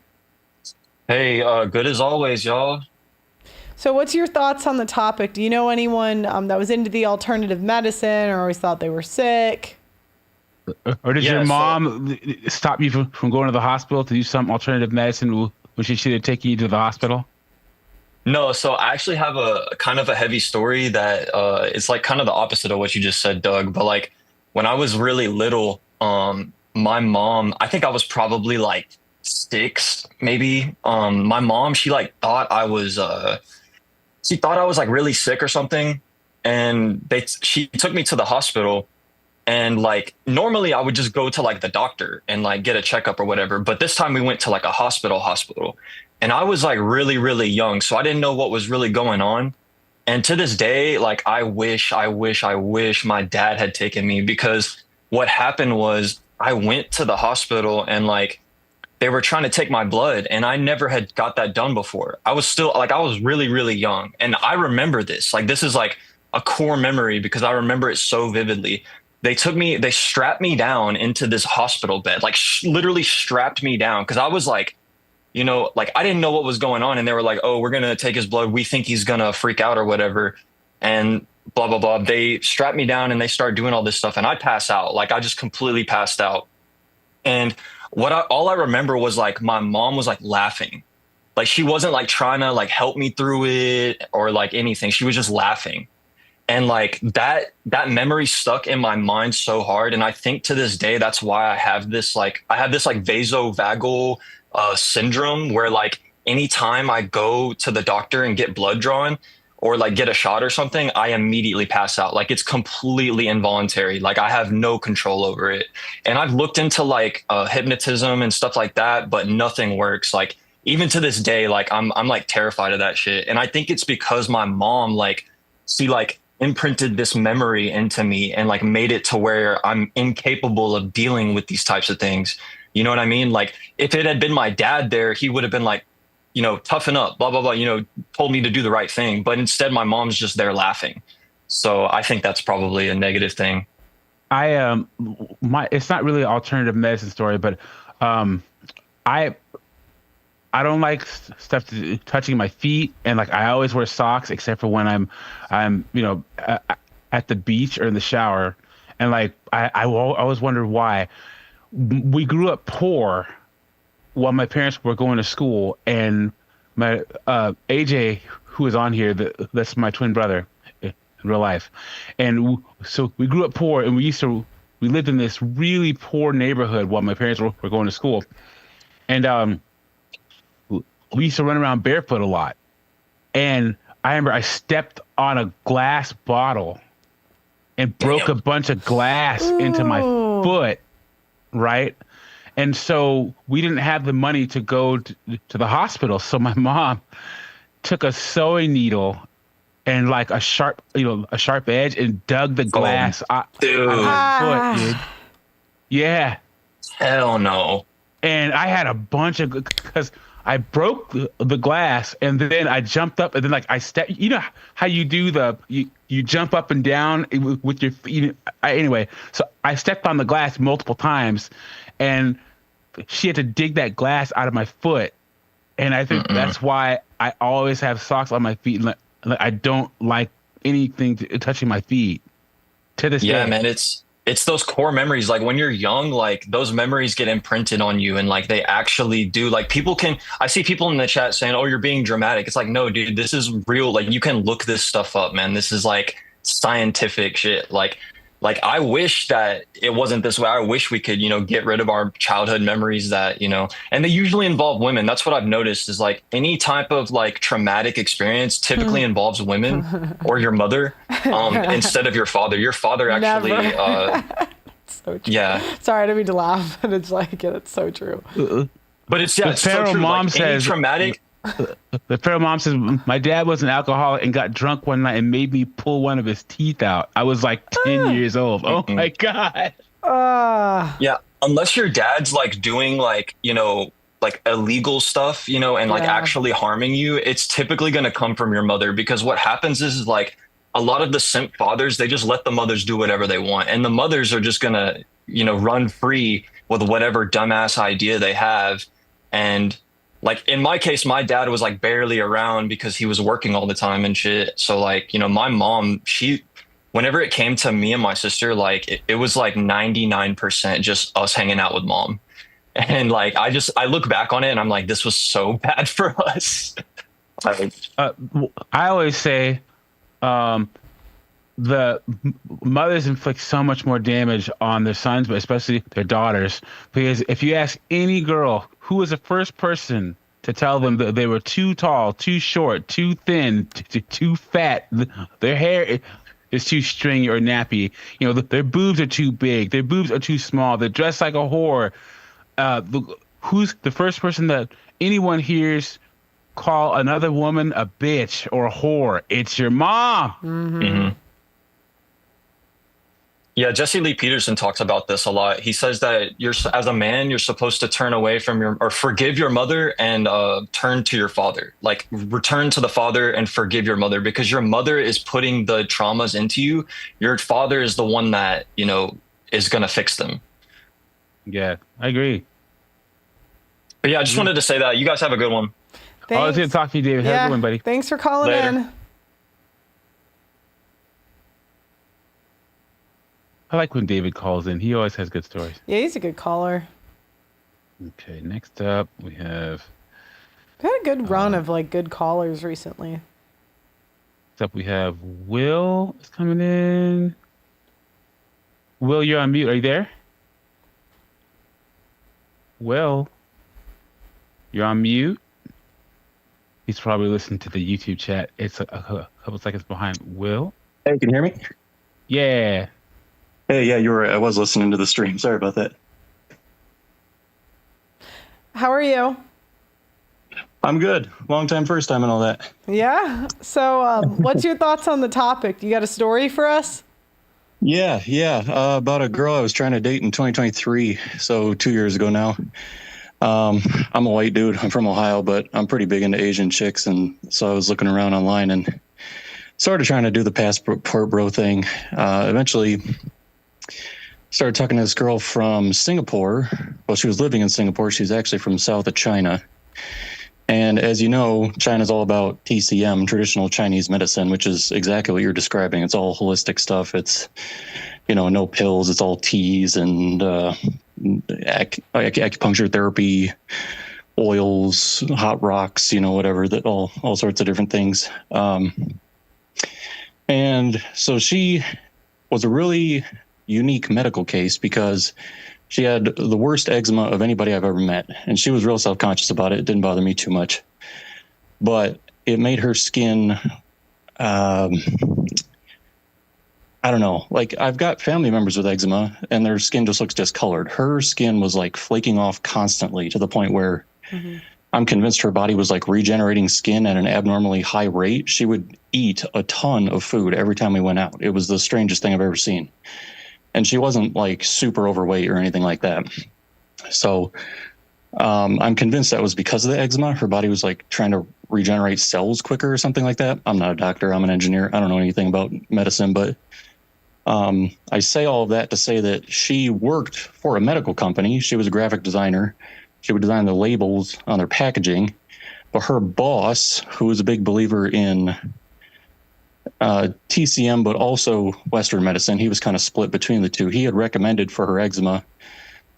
Hey, good as always, y'all. So what's your thoughts on the topic? Do you know anyone that was into the alternative medicine or always thought they were sick? Or did your mom stop you from going to the hospital to do some alternative medicine when she should have taken you to the hospital? No, so I actually have a kind of a heavy story that it's like kind of the opposite of what you just said, Doug. But like when I was really little, my mom, I think I was probably like 6, maybe. My mom, she like thought I was like really sick or something, and she took me to the hospital. And like normally I would just go to like the doctor and like get a checkup or whatever. But this time we went to like a hospital. And I was like really, really young. So I didn't know what was really going on. And to this day, like I wish my dad had taken me, because what happened was I went to the hospital and like they were trying to take my blood, and I never had got that done before. I was still like, I was really, really young. And I remember this, like, this is like a core memory because I remember it so vividly. They strapped me down into this hospital bed, like literally strapped me down. Cause I was like, you know, like I didn't know what was going on. And they were like, oh, we're going to take his blood. We think he's going to freak out or whatever. And blah, blah, blah. They strapped me down and they started doing all this stuff. And I'd pass out. Like I just completely passed out. And all I remember was like, my mom was like laughing. Like she wasn't like trying to like help me through it or like anything. She was just laughing. And like that memory stuck in my mind so hard. And I think to this day, that's why I have this like vasovagal syndrome, where like anytime I go to the doctor and get blood drawn or like get a shot or something, I immediately pass out. Like it's completely involuntary. Like I have no control over it. And I've looked into like hypnotism and stuff like that, but nothing works. Like even to this day, like I'm like terrified of that shit. And I think it's because my mom, like, she like imprinted this memory into me and like made it to where I'm incapable of dealing with these types of things. You know what I mean? Like if it had been my dad there, he would have been like, you know, toughen up, blah, blah, blah, you know, told me to do the right thing. But instead my mom's just there laughing. So I think that's probably a negative thing. It's not really an alternative medicine story, but I don't like stuff touching my feet, and like I always wear socks except for when I'm you know at the beach or in the shower, and like I always wondered why. We grew up poor while my parents were going to school, and my AJ, who is on here, that's my twin brother in real life, and so we grew up poor, and we lived in this really poor neighborhood while my parents were going to school, and we used to run around barefoot a lot. And I remember I stepped on a glass bottle and broke a bunch of glass into my foot, right? And so we didn't have the money to go to the hospital. So my mom took a sewing needle and like a sharp edge and dug the glass out of my foot, dude. Yeah. Hell no. And I had a bunch of, because I broke the glass, and then I jumped up, and then like I stepped. You know how you do you jump up and down with your feet. Anyway, so I stepped on the glass multiple times, and she had to dig that glass out of my foot. And I think that's why I always have socks on my feet. And I don't like anything touching my feet to this day. Yeah, man, it's those core memories. Like when you're young, like those memories get imprinted on you, and like they actually do. Like I see people in the chat saying, oh, you're being dramatic. It's like, no, dude, this is real. Like you can look this stuff up, man. This is like scientific shit. Like I wish that it wasn't this way. I wish we could, you know, get rid of our childhood memories that, you know, and they usually involve women. That's what I've noticed is like any type of like traumatic experience typically involves women or your mother instead of your father. Your father actually, so true. Yeah. Sorry, I didn't mean to laugh, but it's like, it's so true. But it's so true. Mom like, says, traumatic. The Pharaoh mom says, my dad was an alcoholic and got drunk one night and made me pull one of his teeth out. I was like 10 years old. Oh my God. Yeah. Unless your dad's like doing like, you know, like illegal stuff, you know, and like actually harming you, it's typically going to come from your mother, because what happens is like a lot of the simp fathers, they just let the mothers do whatever they want. And the mothers are just going to, you know, run free with whatever dumbass idea they have. And like in my case, my dad was like barely around because he was working all the time and shit. So like, you know, my mom, whenever it came to me and my sister, like it was like 99% just us hanging out with mom. And like, I look back on it and I'm like, this was so bad for us. I always say, the mothers inflict so much more damage on their sons, but especially their daughters. Because if you ask any girl who was the first person to tell them that they were too tall, too short, too thin, too fat, their hair is too stringy or nappy, you know, their boobs are too big, their boobs are too small, they're dressed like a whore. Who's the first person that anyone hears call another woman a bitch or a whore? It's your mom. Mm-hmm. Yeah, Jesse Lee Peterson talks about this a lot. He says that as a man, you're supposed to turn away from or forgive your mother and turn to your father. Like return to the father and forgive your mother, because your mother is putting the traumas into you. Your father is the one that, you know, is going to fix them. Yeah, I agree. But yeah, I just wanted to say that. You guys have a good one. I was going to talk to you, David. Have a good one, buddy. Thanks for calling in. I like when David calls in. He always has good stories. Yeah, he's a good caller. Okay, next up we have... We've had a good run of like good callers recently. Next up we have Will is coming in. Will, you're on mute. Are you there? Will, you're on mute. He's probably listening to the YouTube chat. It's a couple seconds behind. Will? Hey, can you hear me? Yeah. Hey, yeah, I was listening to the stream. Sorry about that. How are you? I'm good. Long time, first time and all that. Yeah. So what's your thoughts on the topic? You got a story for us? Yeah. About a girl I was trying to date in 2023. So 2 years ago now. I'm a white dude. I'm from Ohio, but I'm pretty big into Asian chicks. And so I was looking around online and started trying to do the passport bro thing. Eventually started talking to this girl from Singapore. Well, she was living in Singapore. She's actually from south of China. And as you know, China's all about TCM, traditional Chinese medicine, which is exactly what you're describing. It's all holistic stuff. It's, you know, no pills. It's all teas and acupuncture therapy, oils, hot rocks, you know, whatever, that all sorts of different things. And so she was a really unique medical case because she had the worst eczema of anybody I've ever met. And she was real self-conscious about it. It didn't bother me too much. But it made her skin, I don't know, like I've got family members with eczema and their skin just looks discolored. Her skin was like flaking off constantly to the point where I'm convinced her body was like regenerating skin at an abnormally high rate. She would eat a ton of food every time we went out. It was the strangest thing I've ever seen. And she wasn't like super overweight or anything like that. So I'm convinced that was because of the eczema. Her body was like trying to regenerate cells quicker or something like that. I'm not a doctor. I'm an engineer. I don't know anything about medicine, but I say all of that to say that she worked for a medical company. She was a graphic designer. She would design the labels on their packaging. But her boss, who was a big believer in TCM, but also Western medicine, he was kind of split between the two. He had recommended for her eczema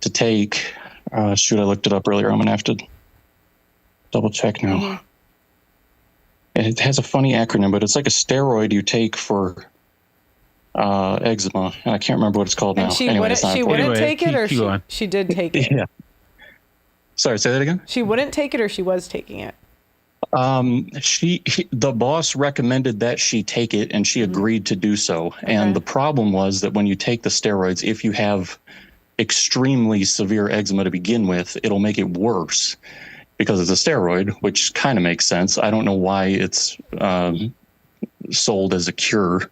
to take, I looked it up earlier. I'm going to have to double check now. It has a funny acronym, but it's like a steroid you take for eczema. And I can't remember what it's called now. And she wouldn't take it, or she did take it? Yeah. Sorry, say that again? She wouldn't take it, or she was taking it? The boss recommended that she take it, and she agreed to do so. Okay. And the problem was that when you take the steroids, if you have extremely severe eczema to begin with, it'll make it worse because it's a steroid, which kind of makes sense. I don't know why it's sold as a cure,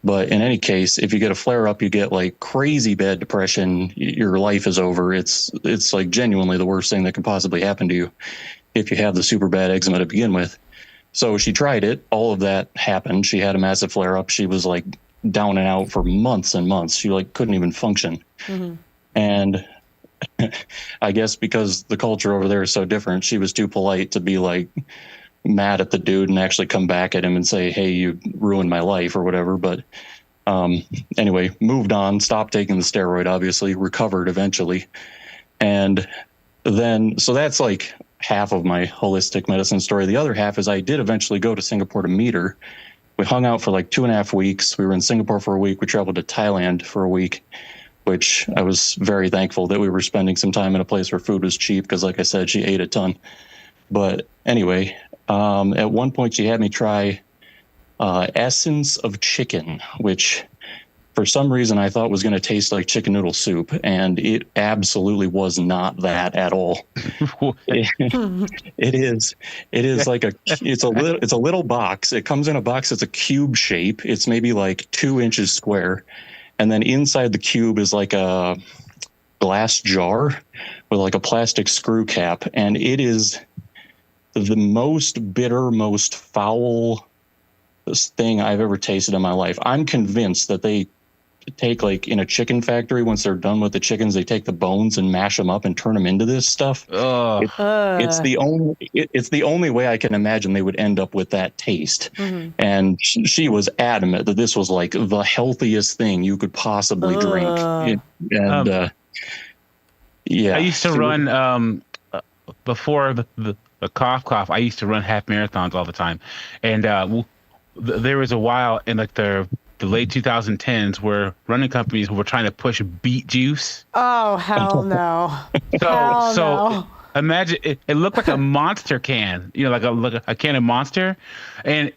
but in any case, if you get a flare up, you get like crazy bad depression. Your life is over. It's like genuinely the worst thing that could possibly happen to you if you have the super bad eczema to begin with. So she tried it. All of that happened. She had a massive flare up. She was like down and out for months and months. She like couldn't even function. And I guess because the culture over there is so different, she was too polite to be like mad at the dude and actually come back at him and say, hey, you ruined my life or whatever. But anyway, moved on, stopped taking the steroid, obviously, recovered eventually. And then, so that's like half of my holistic medicine story. The other half is I did eventually go to Singapore to meet her. We hung out for like 2.5 weeks. We were in Singapore for a week. We traveled to Thailand for a week, which I was very thankful that we were spending some time in a place where food was cheap because, like I said, she ate a ton. But anyway, at one point she had me try essence of chicken, which for some reason I thought was going to taste like chicken noodle soup, and it absolutely was not that at all. It is like it's a little box. It comes in a box that's a cube shape. It's maybe like 2 inches square. And then inside the cube is like a glass jar with like a plastic screw cap. And it is the most bitter, most foul thing I've ever tasted in my life. I'm convinced that they take, like in a chicken factory, once they're done with the chickens, they take the bones and mash them up and turn them into this stuff. It's the only way I can imagine they would end up with that taste. And she was adamant that this was like the healthiest thing you could possibly drink. Yeah, I used to run before the cough. I used to run half marathons all the time, and there was a while in like the late 2010s where running companies were trying to push beet juice. Oh, hell no. So imagine it looked like a Monster can, like a can of Monster, and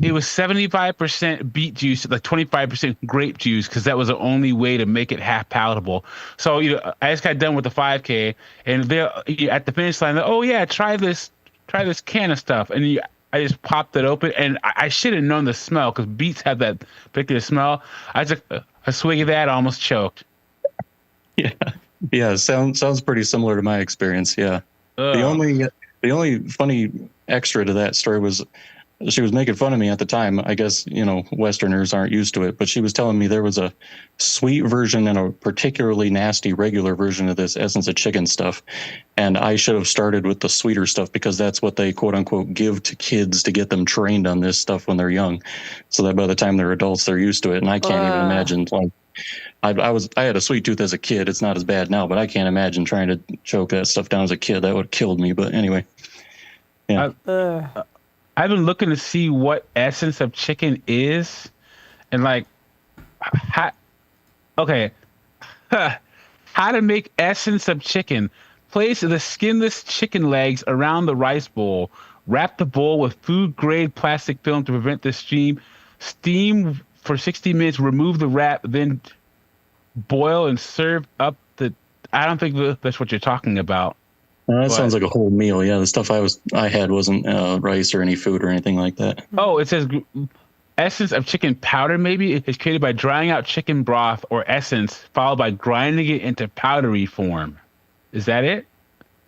it was 75% beet juice, like 25% grape juice, because that was the only way to make it half palatable. So I just got done with the 5K, and they at the finish line, oh yeah, try this can of stuff, and I just popped it open, and I should have known the smell because beets have that particular smell. I took a swig of that, almost choked. Yeah. Sounds pretty similar to my experience. Yeah. The only funny extra to that story was she was making fun of me at the time. I guess, Westerners aren't used to it, but she was telling me there was a sweet version and a particularly nasty regular version of this essence of chicken stuff. And I should have started with the sweeter stuff because that's what they quote unquote give to kids to get them trained on this stuff when they're young. So that by the time they're adults, they're used to it. And I can't even imagine, like, I had a sweet tooth as a kid. It's not as bad now, but I can't imagine trying to choke that stuff down as a kid. That would have killed me. But anyway. Yeah. I've been looking to see what essence of chicken is, and like, how to make essence of chicken. Place the skinless chicken legs around the rice bowl. Wrap the bowl with food-grade plastic film to prevent the steam. Steam for 60 minutes. Remove the wrap, then boil and serve up the. I don't think that's what you're talking about. That sounds like a whole meal. Yeah, the stuff I had wasn't rice or any food or anything like that. Oh, it says essence of chicken powder. Maybe it's created by drying out chicken broth or essence, followed by grinding it into powdery form. Is that it?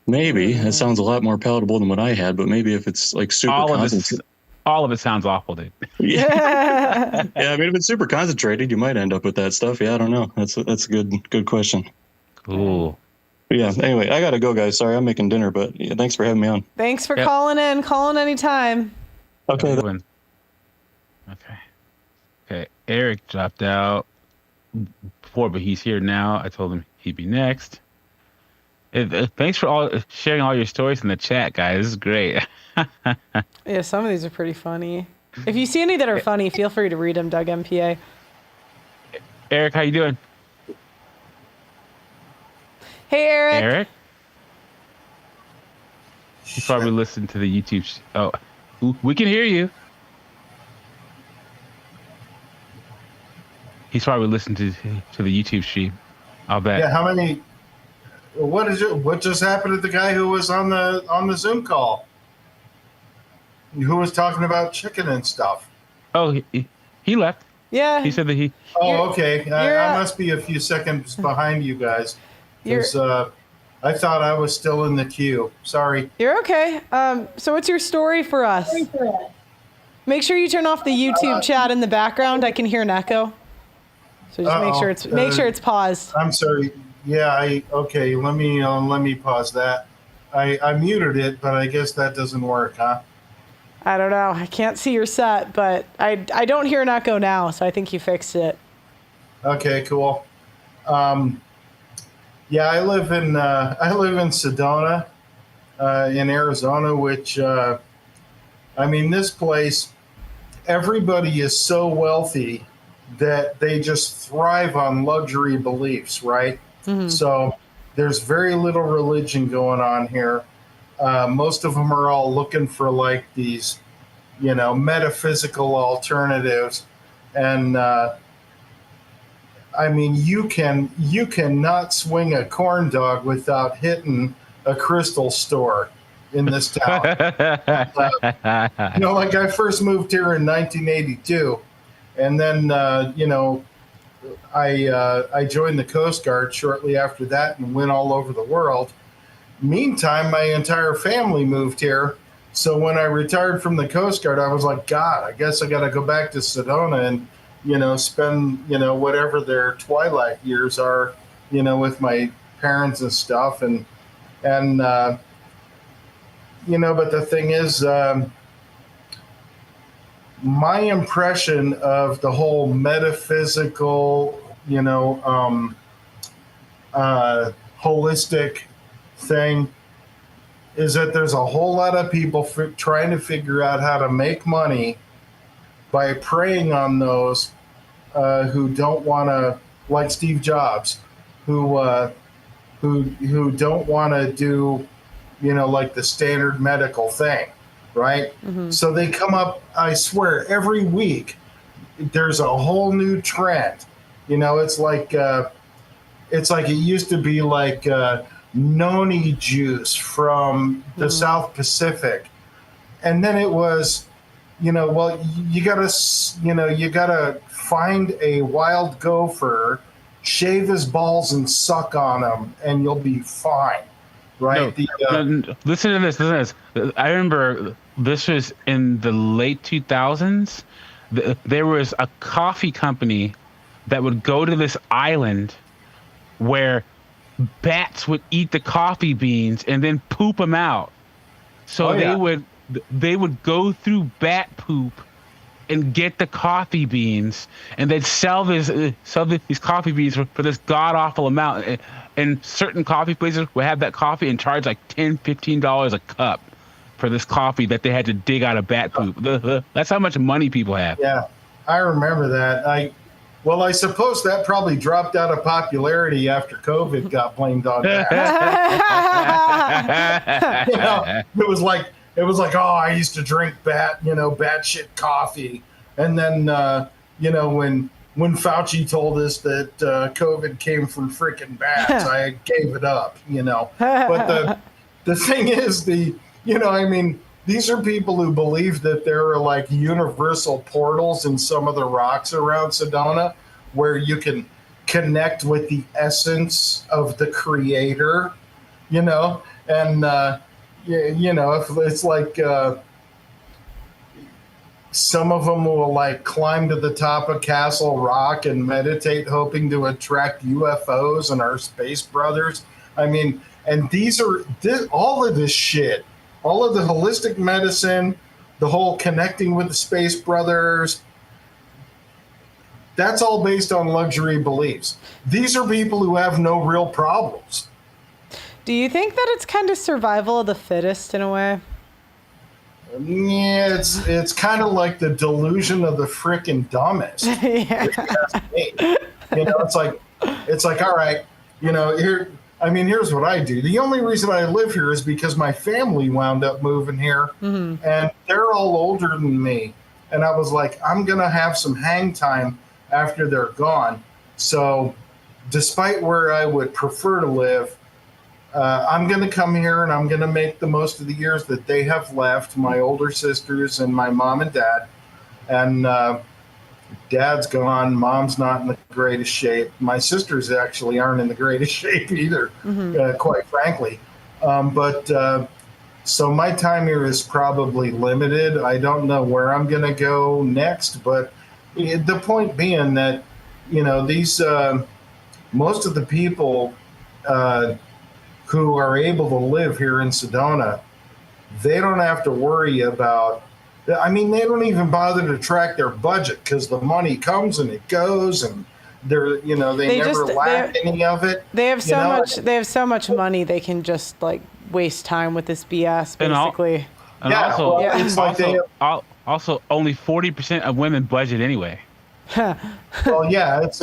Maybe. That sounds a lot more palatable than what I had. But maybe if it's like super concentrated. All of it sounds awful, dude. Yeah. I mean, if it's super concentrated, you might end up with that stuff. Yeah, I don't know. That's a good question. Cool. Yeah. Anyway, I gotta go, guys. Sorry, I'm making dinner, but yeah, thanks for having me on. Thanks for calling in. Calling anytime. Okay. Okay. Eric dropped out before, but he's here now. I told him he'd be next. Thanks for sharing all your stories in the chat, guys. This is great. Yeah, some of these are pretty funny. If you see any that are funny, feel free to read them, Doug MPA. Eric, how you doing? Hey, Eric. Eric? You probably listened to the YouTube. We can hear you. He's probably listened to the YouTube stream. I'll bet. Yeah, how many? What is it? What just happened to the guy who was on the Zoom call? Who was talking about chicken and stuff? Oh, he left. Yeah. He said that he. Oh, okay. I must be a few seconds behind you guys. Because I thought I was still in the queue. Sorry. You're okay. So what's your story for us? Make sure you turn off the YouTube chat in the background. I can hear an echo. So just make sure it's paused. I'm sorry. Yeah, okay, let me pause that. I muted it, but I guess that doesn't work, huh? I don't know. I can't see your set, but I don't hear an echo now, so I think you fixed it. Okay, cool. Yeah, I live in Sedona, in Arizona, which I mean, this place, everybody is so wealthy that they just thrive on luxury beliefs, right? So there's very little religion going on here. Most of them are all looking for like these, metaphysical alternatives, and I mean, you cannot swing a corn dog without hitting a crystal store in this town. Like I first moved here in 1982, and then I joined the Coast Guard shortly after that and went all over the world. Meantime, my entire family moved here. So when I retired from the Coast Guard, I was like, God, I guess I got to go back to Sedona and, spend, whatever their twilight years are, with my parents and stuff. But the thing is, my impression of the whole metaphysical, holistic thing is that there's a whole lot of people trying to figure out how to make money by preying on those who don't want to, like Steve Jobs, who don't want to do, like the standard medical thing, right? So they come up, I swear, every week there's a whole new trend. It's like it used to be like noni juice from the South Pacific, and then it was, well, you gotta find a wild gopher, shave his balls and suck on them, and you'll be fine, right? No, listen to this. I remember this was in the late 2000s. There was a coffee company that would go to this island where bats would eat the coffee beans and then poop them out. So they would go through bat poop and get the coffee beans, and they'd sell these coffee beans for this god awful amount. And certain coffee places would have that coffee and charge like $10-15 a cup for this coffee that they had to dig out of bat poop. That's how much money people have. Yeah, I remember that. I suppose that probably dropped out of popularity after COVID got blamed on that. It was like, oh, I used to drink bat shit coffee. And then, when Fauci told us that COVID came from freaking bats, I gave it up, But the thing is, these are people who believe that there are like universal portals in some of the rocks around Sedona where you can connect with the essence of the creator, and if it's like some of them will like climb to the top of Castle Rock and meditate, hoping to attract UFOs and our space brothers. And all of this shit, all of the holistic medicine, the whole connecting with the space brothers, that's all based on luxury beliefs. These are people who have no real problems. Do you think that it's kind of survival of the fittest in a way? Yeah, it's kind of like the delusion of the frickin' dumbest. Yeah. It's like, all right, here's what I do. The only reason I live here is because my family wound up moving here, and they're all older than me. And I was like, I'm going to have some hang time after they're gone. So despite where I would prefer to live, I'm going to come here and I'm going to make the most of the years that they have left, my older sisters and my mom and dad. And dad's gone. Mom's not in the greatest shape. My sisters actually aren't in the greatest shape either, quite frankly. So my time here is probably limited. I don't know where I'm going to go next, but the point being that, these most of the people who are able to live here in Sedona, they don't have to worry about. I mean, they don't even bother to track their budget because the money comes and it goes, and they never lack any of it. They have so much. They have so much money. They can just like waste time with this BS, basically. Also, only 40% of women budget anyway. Well, yeah, it's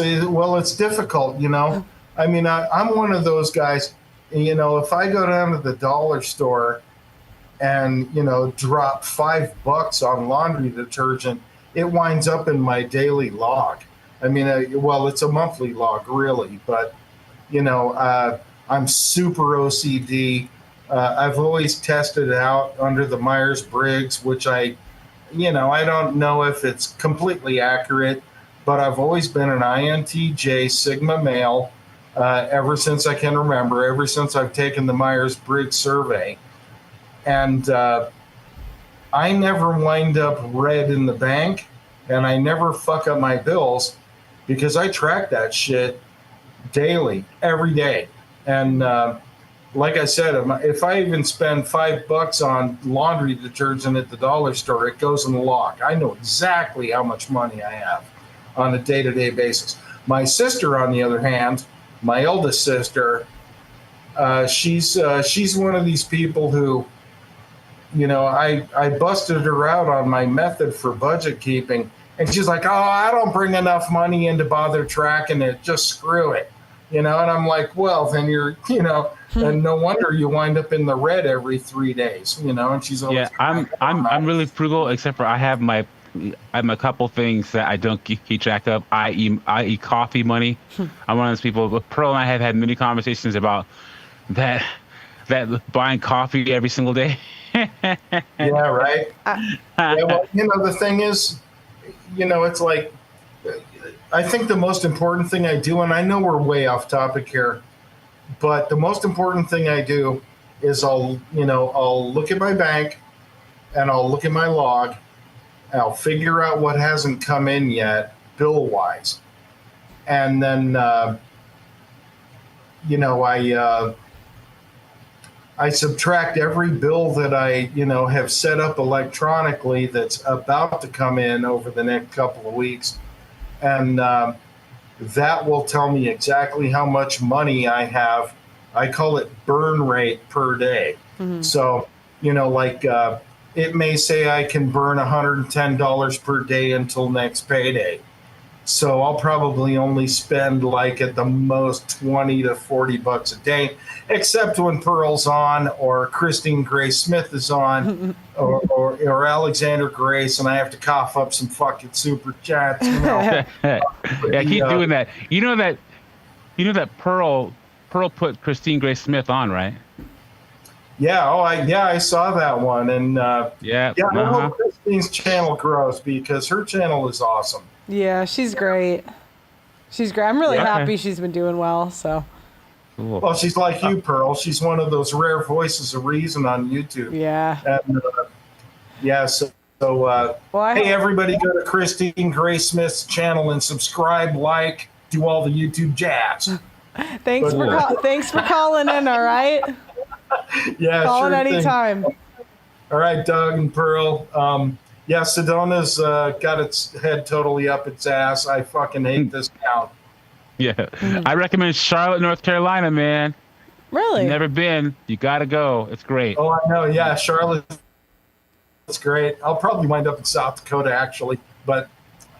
difficult, I mean, I'm one of those guys, if I go down to the dollar store and, drop $5 on laundry detergent, it winds up in my daily log. I mean, it's a monthly log, really, but, I'm super OCD. I've always tested out under the Myers-Briggs, which I don't know if it's completely accurate, but I've always been an INTJ Sigma male ever since I can remember, ever since I've taken the Myers-Briggs survey. And I never wind up red in the bank, and I never fuck up my bills because I track that shit daily, every day. And like I said, if I even spend $5 on laundry detergent at the dollar store, it goes in the log. I know exactly how much money I have on a day-to-day basis. My sister, on the other hand, my eldest sister, she's one of these people who, I busted her out on my method for budget keeping, and she's like, "Oh, I don't bring enough money in to bother tracking it. Just screw it." And I'm like, well, then you're, and no wonder you wind up in the red every 3 days, and she's always. Yeah, I'm really frugal, except for I have a couple things that I don't keep track of. I eat coffee money. I'm one of those people. Pearl and I have had many conversations about that buying coffee every single day. Yeah, right. Well, the thing is, it's like, I think the most important thing I do, and I know we're way off topic here, but the most important thing I do is I'll look at my bank and I'll look at my log and I'll figure out what hasn't come in yet bill wise. And then, I subtract every bill that I, have set up electronically that's about to come in over the next couple of weeks. And that will tell me exactly how much money I have. I call it burn rate per day. Mm-hmm. So, it may say I can burn $110 per day until next payday. So I'll probably only spend at the most $20 to $40 a day, except when Pearl's on or Christine Grace Smith is on or Alexander Grace, and I have to cough up some fucking super chats. Yeah, keep doing that. You know that Pearl put Christine Grace Smith on, right? Yeah. I saw that one, and I hope Christine's channel grows because her channel is awesome. Yeah, she's great. I'm really happy she's been doing well. So. Cool. Well, she's like you, Pearl. She's one of those rare voices of reason on YouTube. Yeah. And hey, everybody, go to Christine Grace Smith's channel and subscribe, do all the YouTube jazz. Thanks for calling in. All right. Yeah. Calling anytime. All right, Doug and Pearl. Sedona's got its head totally up its ass. I fucking hate this town. Yeah. I recommend Charlotte, North Carolina, man. Really? Never been. You got to go. It's great. Oh, I know. Yeah, Charlotte. It's great. I'll probably wind up in South Dakota, actually. But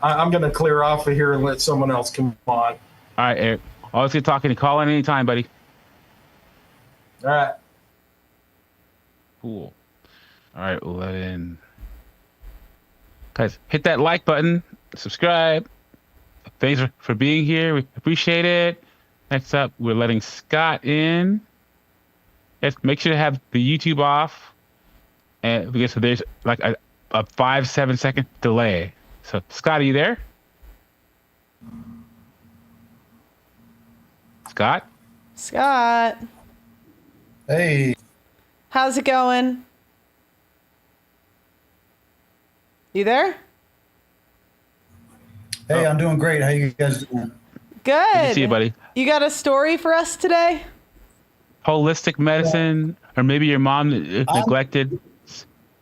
I'm going to clear off of here and let someone else come on. All right, Eric. Always good talking to you. Call in anytime, buddy. All right. Cool. All right, 11. Guys, hit that like button, subscribe. Thanks for being here. We appreciate it. Next up, we're letting Scott in. Yes, make sure to have the YouTube off. And because there's like a 5-7 second delay. So, Scott, are you there? Scott? Scott. Hey. How's it going? You there? Hey, I'm doing great. How you guys doing? Good. Good to see you, buddy. You got a story for us today? holistic medicine, or maybe your mom neglected?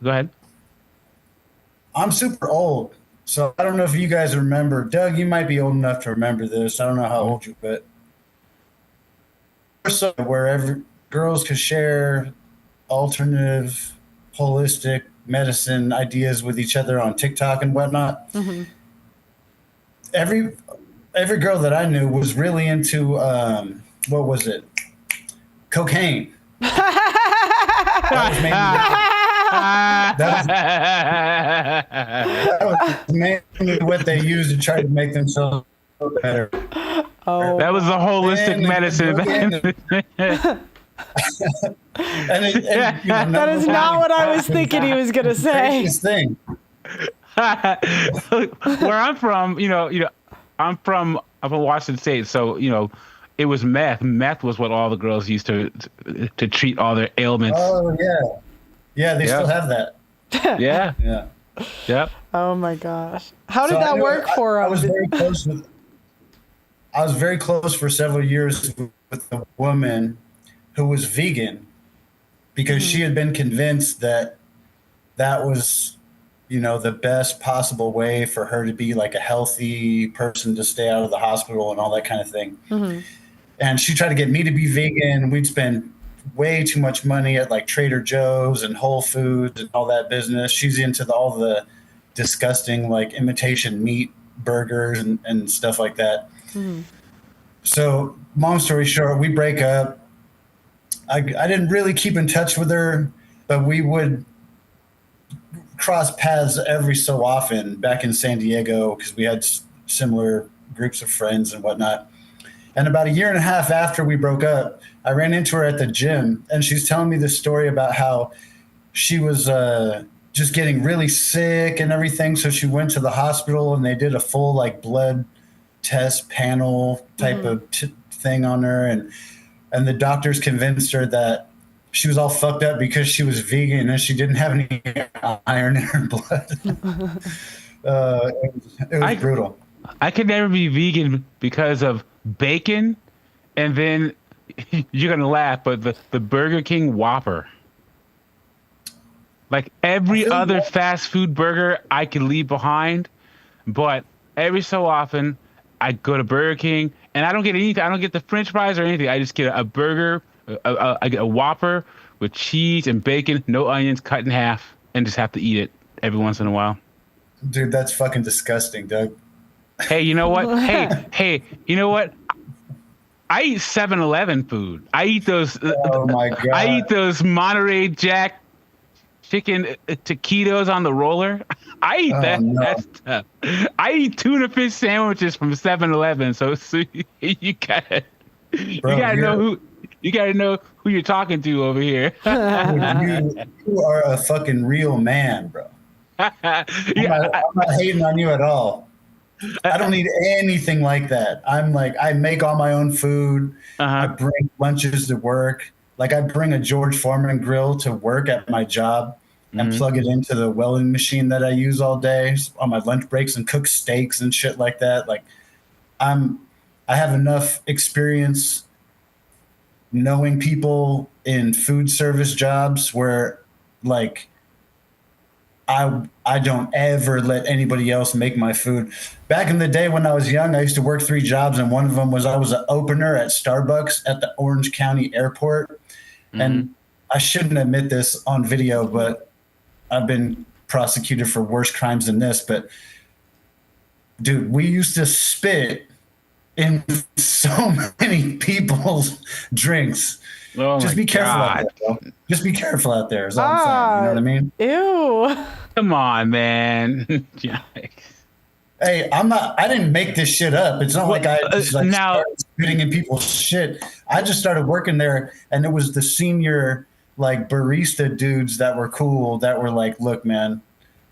Go ahead. I'm super old, so I don't know if you guys remember. Doug, you might be old enough to remember this. I don't know how old you, but wherever girls could share alternative, holistic medicine ideas with each other on TikTok and whatnot. Mm-hmm. Every girl that I knew was really into what was it? Cocaine. That was mainly what they used to try to make themselves feel better. Oh, that was the holistic medicine. That is not what I was thinking he was gonna say. Thing. Where I'm from, I'm from Washington State, so it was meth. Meth was what all the girls used to treat all their ailments. Oh yeah, they still have that. Yeah. Yep. Oh my gosh, how did that work for him? I was very close for several years with a woman who was vegan because she had been convinced that was, the best possible way for her to be like a healthy person to stay out of the hospital and all that kind of thing. Mm-hmm. And she tried to get me to be vegan. We'd spend way too much money at like Trader Joe's and Whole Foods and all that business. She's into all the disgusting like imitation meat burgers and stuff like that. Mm-hmm. So long story short, we break up. I didn't really keep in touch with her, but we would cross paths every so often back in San Diego because we had similar groups of friends and whatnot. And about a year and a half after we broke up, I ran into her at the gym, and she's telling me this story about how she was just getting really sick and everything. So she went to the hospital, and they did a full like blood test panel type of thing on her, and the doctors convinced her that she was all fucked up because she was vegan and she didn't have any iron in her blood. It was brutal. I could never be vegan because of bacon, and then you're gonna laugh, but the Burger King Whopper. Like every other fast food burger I could leave behind, but every so often I go to Burger King and I don't get anything. I don't get the French fries or anything. I just get a burger, I get a Whopper with cheese and bacon, no onions, cut in half, and just have to eat it every once in a while. Dude, that's fucking disgusting, Doug. Hey, you know what? hey, you know what? I eat 7-Eleven food. I eat those. Oh my God. I eat those Monterey Jack chicken taquitos on the roller. I eat that stuff. I eat tuna fish sandwiches from 7-Eleven. So you gotta know who you're talking to over here. you are a fucking real man, bro. I'm not hating on you at all. I don't need anything like that. I make all my own food. I bring lunches to work. Like I bring a George Foreman grill to work at my job and plug it into the welding machine that I use all day on my lunch breaks and cook steaks and shit like that. Like I have enough experience knowing people in food service jobs where like I don't ever let anybody else make my food. Back in the day when I was young, I used to work 3 jobs, and one of them was I was an opener at Starbucks at the Orange County Airport. And I shouldn't admit this on video, but I've been prosecuted for worse crimes than this. But dude, we used to spit in so many people's drinks. Oh Just be careful out there, bro. Just be careful out there is all I'm saying. You know what I mean? Ew. Come on, man. Hey, I didn't make this shit up. It's not like I just started spitting in people's shit. I just started working there, and it was the senior like barista dudes that were cool that were like, look, man,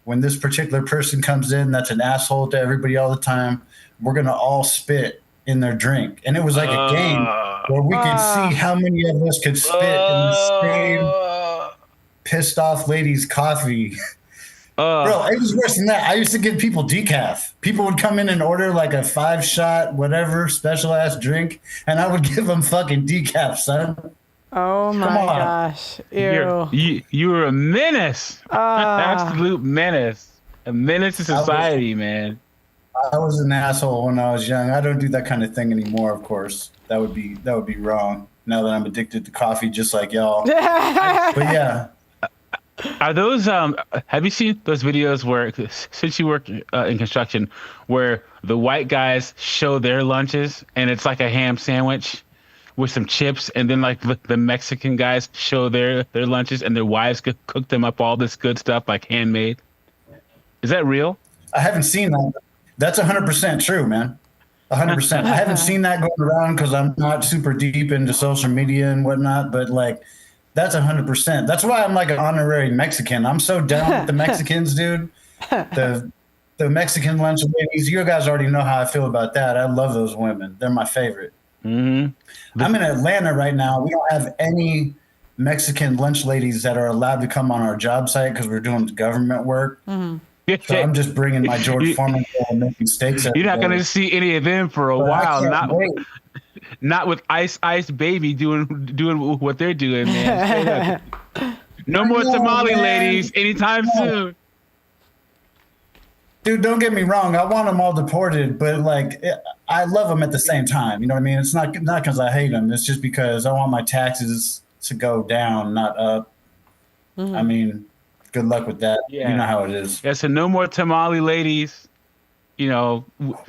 when this particular person comes in that's an asshole to everybody all the time, we're gonna all spit in their drink. And it was like a game where we could see how many of us could spit in the same pissed off lady's coffee. Bro, it was worse than that. I used to give people decaf. People would come in and order like a 5-shot, whatever, special ass drink, and I would give them fucking decaf, son. Oh my Come on. gosh. Ew. You're a menace. Absolute menace. A menace to society, man. I was an asshole when I was young. I don't do that kind of thing anymore, of course. That would be wrong. Now that I'm addicted to coffee just like y'all. But yeah. Are those have you seen those videos where, since you work in construction, where the white guys show their lunches and it's like a ham sandwich with some chips, and then like the Mexican guys show their lunches and their wives cook them up all this good stuff like handmade? Is that real? I haven't seen that. That's 100% true, man. 100%. I haven't seen that going around because I'm not super deep into social media and whatnot, but like that's 100%. That's why I'm like an honorary Mexican. I'm so down with the Mexicans, dude. The Mexican lunch ladies. You guys already know how I feel about that. I love those women. They're my favorite. Mm-hmm. I'm in Atlanta right now. We don't have any Mexican lunch ladies that are allowed to come on our job site because we're doing government work. Mm-hmm. So I'm just bringing my George Foreman and making steaks. You're not going to see any of them for a while. Not with Ice Baby doing what they're doing, man. No more tamale ladies anytime soon. Dude, don't get me wrong. I want them all deported, but like, I love them at the same time. You know what I mean? It's not because I hate them. It's just because I want my taxes to go down, not up. Mm-hmm. I mean, good luck with that. Yeah. You know how it is. Yeah, so no more tamale ladies,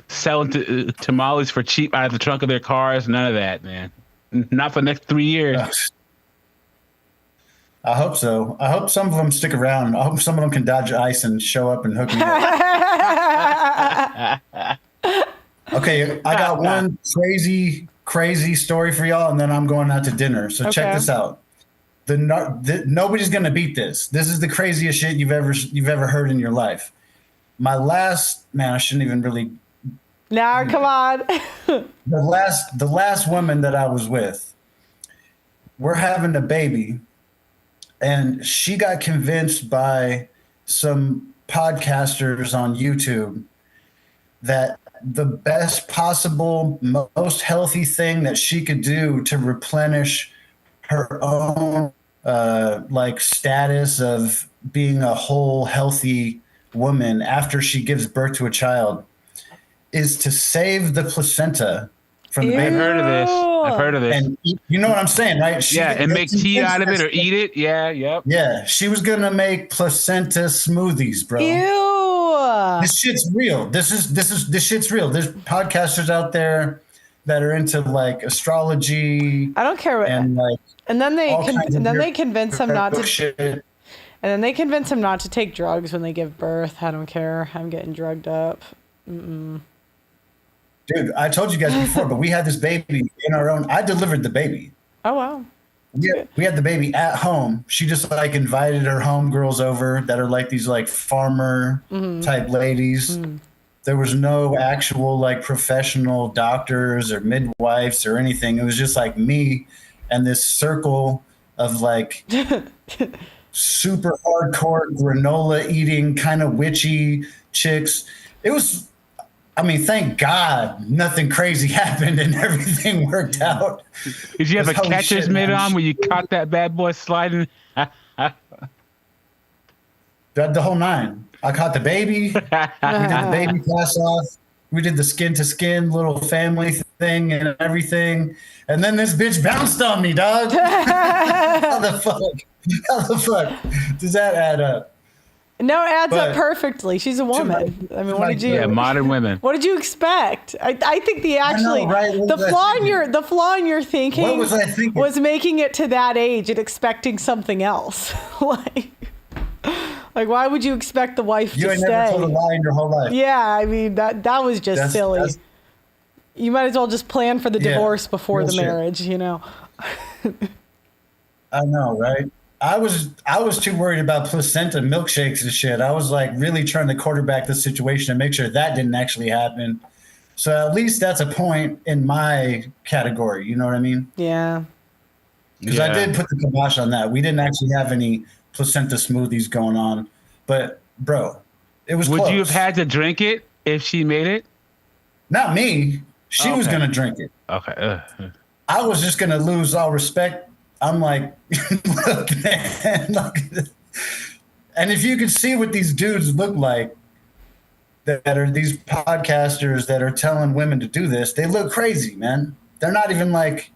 selling tamales for cheap out of the trunk of their cars. None of that, man. Not for the next 3 years. I hope so. I hope some of them stick around. I hope some of them can dodge ice and show up and hook me up. Okay, I got one crazy story for y'all, and then I'm going out to dinner. So check this out. Nobody's gonna beat this. This is the craziest shit you've ever heard in your life. I shouldn't even really. Now, come on. the last woman that I was with, we're having a baby, and she got convinced by some podcasters on YouTube that the best possible, most healthy thing that she could do to replenish her own status of being a whole healthy woman after she gives birth to a child is to save the placenta from the baby. I've heard of this. And you know what I'm saying, right? And make tea out of it or eat it. Yeah, yep. Yeah, she was gonna make placenta smoothies, bro. Ew. This shit's real. This shit's real. There's podcasters out there that are into like astrology. I don't care what. And then they convince him not to. Shit. And then they convince him not to take drugs when they give birth. I don't care. I'm getting drugged up. Mm-mm. Dude, I told you guys before, but we had this baby in our own. I delivered the baby. Oh wow. Yeah, we had the baby at home. She just like invited her homegirls over that are like these like farmer type ladies. Mm-hmm. There was no actual like professional doctors or midwives or anything. It was just like me and this circle of like super hardcore granola eating kind of witchy chicks. It was, thank God nothing crazy happened and everything worked out. Did you have a catcher's mitt on when you caught that bad boy sliding? The whole nine. I caught the baby. We did the baby pass off. We did the skin to skin little family thing and everything. And then this bitch bounced on me, dog. How the fuck does that add up? No, it adds up perfectly. She's a woman. What did you? Yeah, modern women. What did you expect? I think the flaw in your thinking. What was I thinking? Was making it to that age and expecting something else. Like, why would you expect the wife to stay? You ain't never told a lie in your whole life. Yeah, that was just silly. You might as well just plan for the divorce before the marriage. I know, right? I was too worried about placenta milkshakes and shit. I was like really trying to quarterback the situation and make sure that didn't actually happen. So at least that's a point in my category. You know what I mean? Yeah. Because I did put the kibosh on that. We didn't actually have any placenta smoothies going on, but bro, it was Would close. you have had to drink it if she made it? Not me. She was going to drink it. Okay. I was just going to lose all respect I'm like, look, man, look. And if you could see what these dudes look like, that are these podcasters that are telling women to do this, they look crazy, man. They're not even like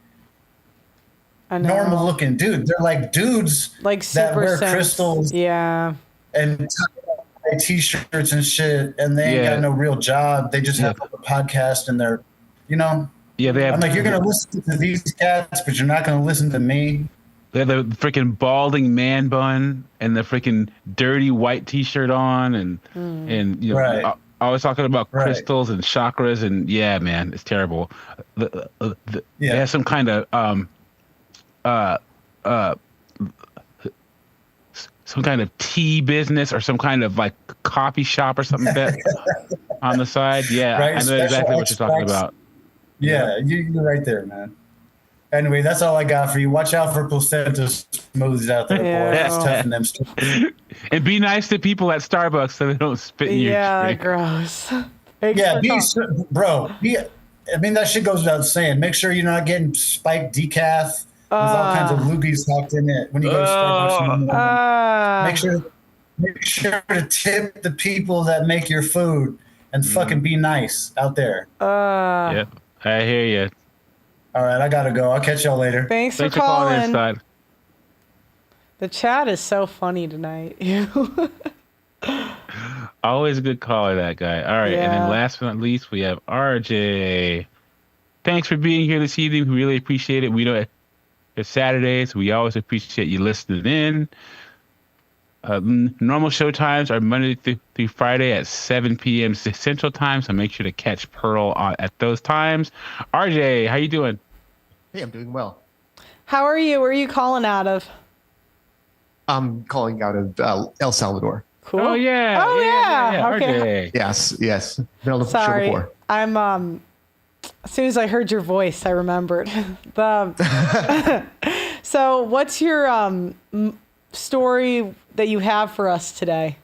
normal looking dudes. They're like dudes like that wear Simps. crystals, yeah, and t-shirts and shit, and they ain't got no real job. They just have a podcast, and they're, they have. I'm like, you're gonna listen to these cats, but you're not gonna listen to me. They have the freaking balding man bun and the freaking dirty white T-shirt on, and Right. always talking about Right. crystals and chakras, and yeah, man, it's terrible. They have some kind of some kind of tea business or some kind of like coffee shop or something like that on the side. Yeah, Right, I know special exactly what you're talking extracts. about. Yeah, you're right there, man. Anyway, that's all I got for you. Watch out for placenta smoothies out there, boys. It's tough in them stores. And be nice to people at Starbucks so they don't spit in your drink. gross. Yeah, I mean, that shit goes without saying. Make sure you're not getting spiked decaf with all kinds of loogies tucked in it when you go to Starbucks in the morning. Make sure to tip the people that make your food and fucking be nice out there. Yeah, I hear you. All right, I gotta go. I'll catch y'all later. Thanks for calling. The chat is so funny tonight. Always a good caller, that guy. All right, and then last but not least, we have RJ. Thanks for being here this evening. We really appreciate it. We know it's Saturdays. We always appreciate you listening in. Normal show times are Monday through Friday at 7 p.m. Central Time, so make sure to catch Pearl at those times. RJ, how you doing? Hey, I'm doing well. How are you? Where are you calling out of? I'm calling out of El Salvador. Cool. Oh yeah. Okay. RJ. Yes. Been on the show Sorry, before. I'm as soon as I heard your voice, I remembered. So, what's your story that you have for us today?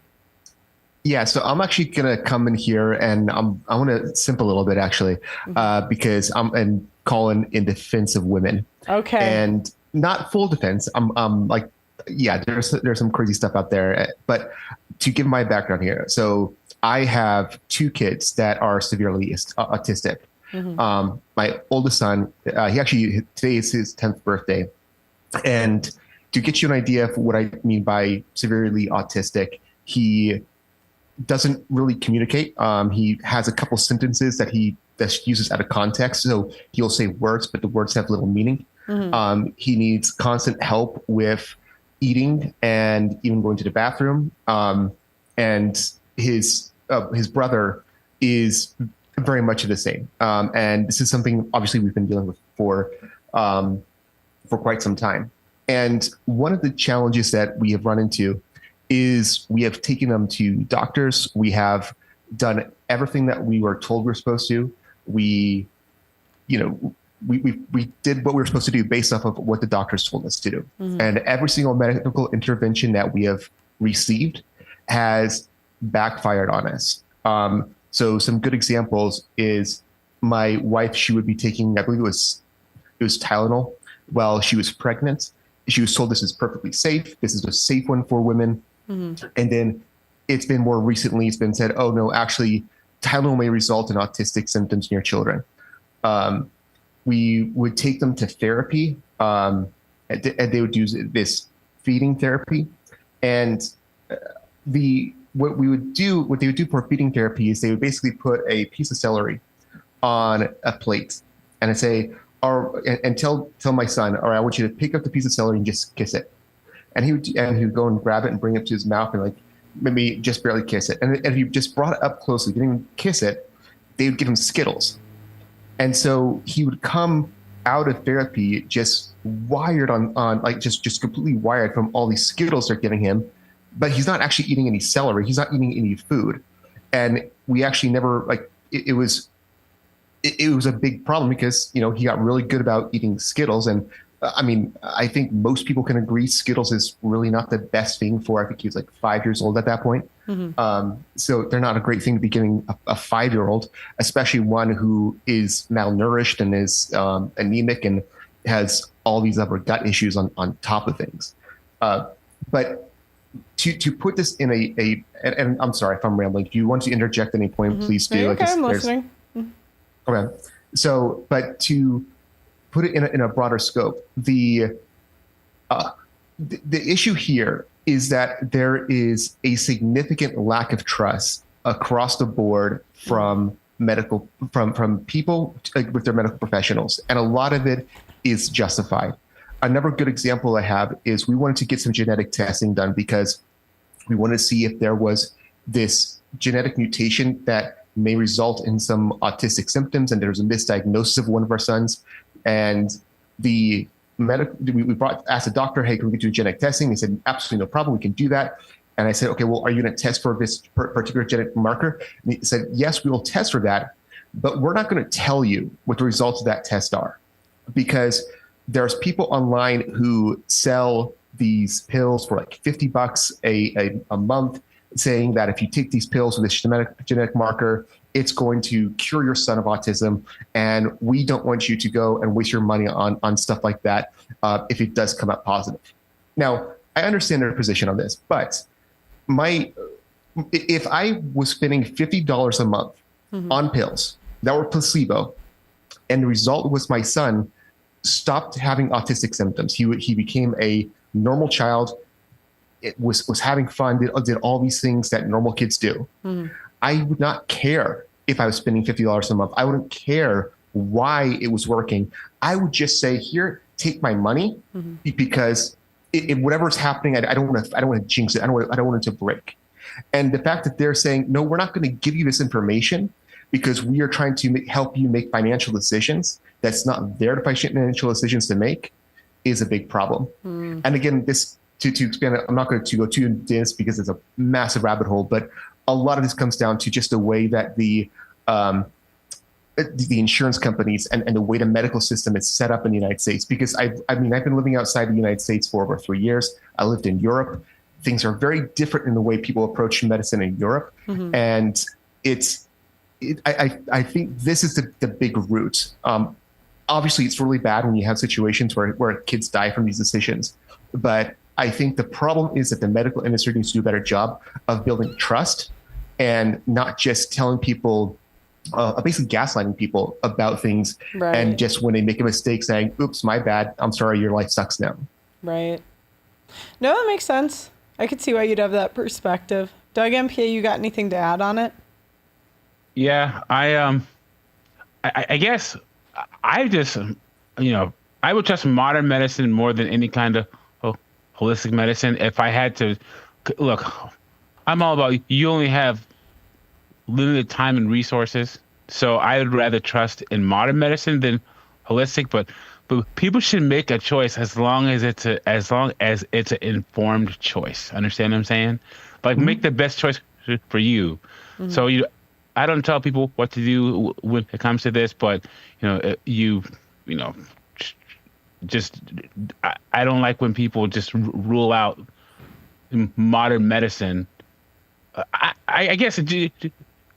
Yeah, so I'm actually gonna come in here and I want to simp a little bit actually, because I'm calling in defense of women. Okay. And not full defense. I'm like, yeah, there's some crazy stuff out there, but to give my background here, so I have 2 kids that are severely autistic. My oldest son, today is his 10th birthday, and to get you an idea of what I mean by severely autistic, he doesn't really communicate. He has a couple sentences that he uses out of context. So he'll say words, but the words have little meaning. He needs constant help with eating and even going to the bathroom. And his brother is very much the same. And this is something obviously we've been dealing with for quite some time. And one of the challenges that we have run into is we have taken them to doctors. We have done everything that we were told we were supposed to. We did what we were supposed to do based off of what the doctors told us to do. And every single medical intervention that we have received has backfired on us. So some good examples is my wife, she would be taking, I believe it was Tylenol while she was pregnant. She was told this is perfectly safe. This is a safe one for women. And then it's been more recently, it's been said, oh no, actually Tylenol may result in autistic symptoms in your children. We would take them to therapy, and they would use this feeding therapy. And what they would do for feeding therapy is they would basically put a piece of celery on a plate and I'd say, and tell my son, all right, I want you to pick up the piece of celery and just kiss it. And he would go and grab it and bring it to his mouth and like maybe just barely kiss it. And if you just brought it up closely, didn't even kiss it, they would give him Skittles. And so he would come out of therapy just wired on like just completely wired from all these Skittles they're giving him, but he's not actually eating any celery. He's not eating any food. And we actually never it was a big problem because, he got really good about eating Skittles. And I mean, I think most people can agree Skittles is really not the best thing for, I think he was like 5 years old at that point. So they're not a great thing to be giving a 5-year-old, especially one who is malnourished and is anemic and has all these other gut issues on top of things. But to put this in and I'm sorry if I'm rambling. If you want to interject at any point, please do. No, okay, I'm listening. Okay. So, but to put it in a broader scope, the issue here is that there is a significant lack of trust across the board from people with their medical professionals, and a lot of it is justified. Another good example I have is we wanted to get some genetic testing done because we wanted to see if there was this genetic mutation that may result in some autistic symptoms, and there was a misdiagnosis of one of our sons. And we asked the doctor, hey, can we do genetic testing? He said, absolutely no problem, we can do that. And I said, okay, well, are you going to test for this particular genetic marker? And he said, yes, we will test for that, but we're not going to tell you what the results of that test are, because there's people online who sell these pills for like $50 a month, saying that if you take these pills with this genetic marker, it's going to cure your son of autism. And we don't want you to go and waste your money on stuff like that if it does come out positive. Now, I understand their position on this, but if I was spending $50 a month on pills that were placebo, and the result was my son stopped having autistic symptoms, he became a normal child, it was having fun, did all these things that normal kids do. I would not care if I was spending $50 a month. I wouldn't care why it was working. I would just say, here, take my money, because whatever's happening, I don't want to jinx it. I don't want it to break. And the fact that they're saying, no, we're not going to give you this information because we are trying to help you make financial decisions that's not their financial decisions to make, is a big problem. And again, this to expand, I'm not going to go too into this because it's a massive rabbit hole, but a lot of this comes down to just the way that the insurance companies and the way the medical system is set up in the United States. Because I've been living outside the United States for over 3 years. I lived in Europe. Things are very different in the way people approach medicine in Europe. And I think this is the big root. Obviously, it's really bad when you have situations where kids die from these decisions. But I think the problem is that the medical industry needs to do a better job of building trust and not just telling people, basically gaslighting people about things. Right. And just when they make a mistake saying, oops, my bad, I'm sorry, your life sucks now. Right. No, that makes sense. I could see why you'd have that perspective. Doug, MPA, you got anything to add on it? Yeah, I guess I just, I would trust modern medicine more than any kind of holistic medicine. If I had to, look, I'm all about, you only have limited time and resources. So I would rather trust in modern medicine than holistic, but people should make a choice as long as it's an informed choice. Understand what I'm saying? Like, make the best choice for you. So I don't tell people what to do when it comes to this, but just I don't like when people just rule out modern medicine. I guess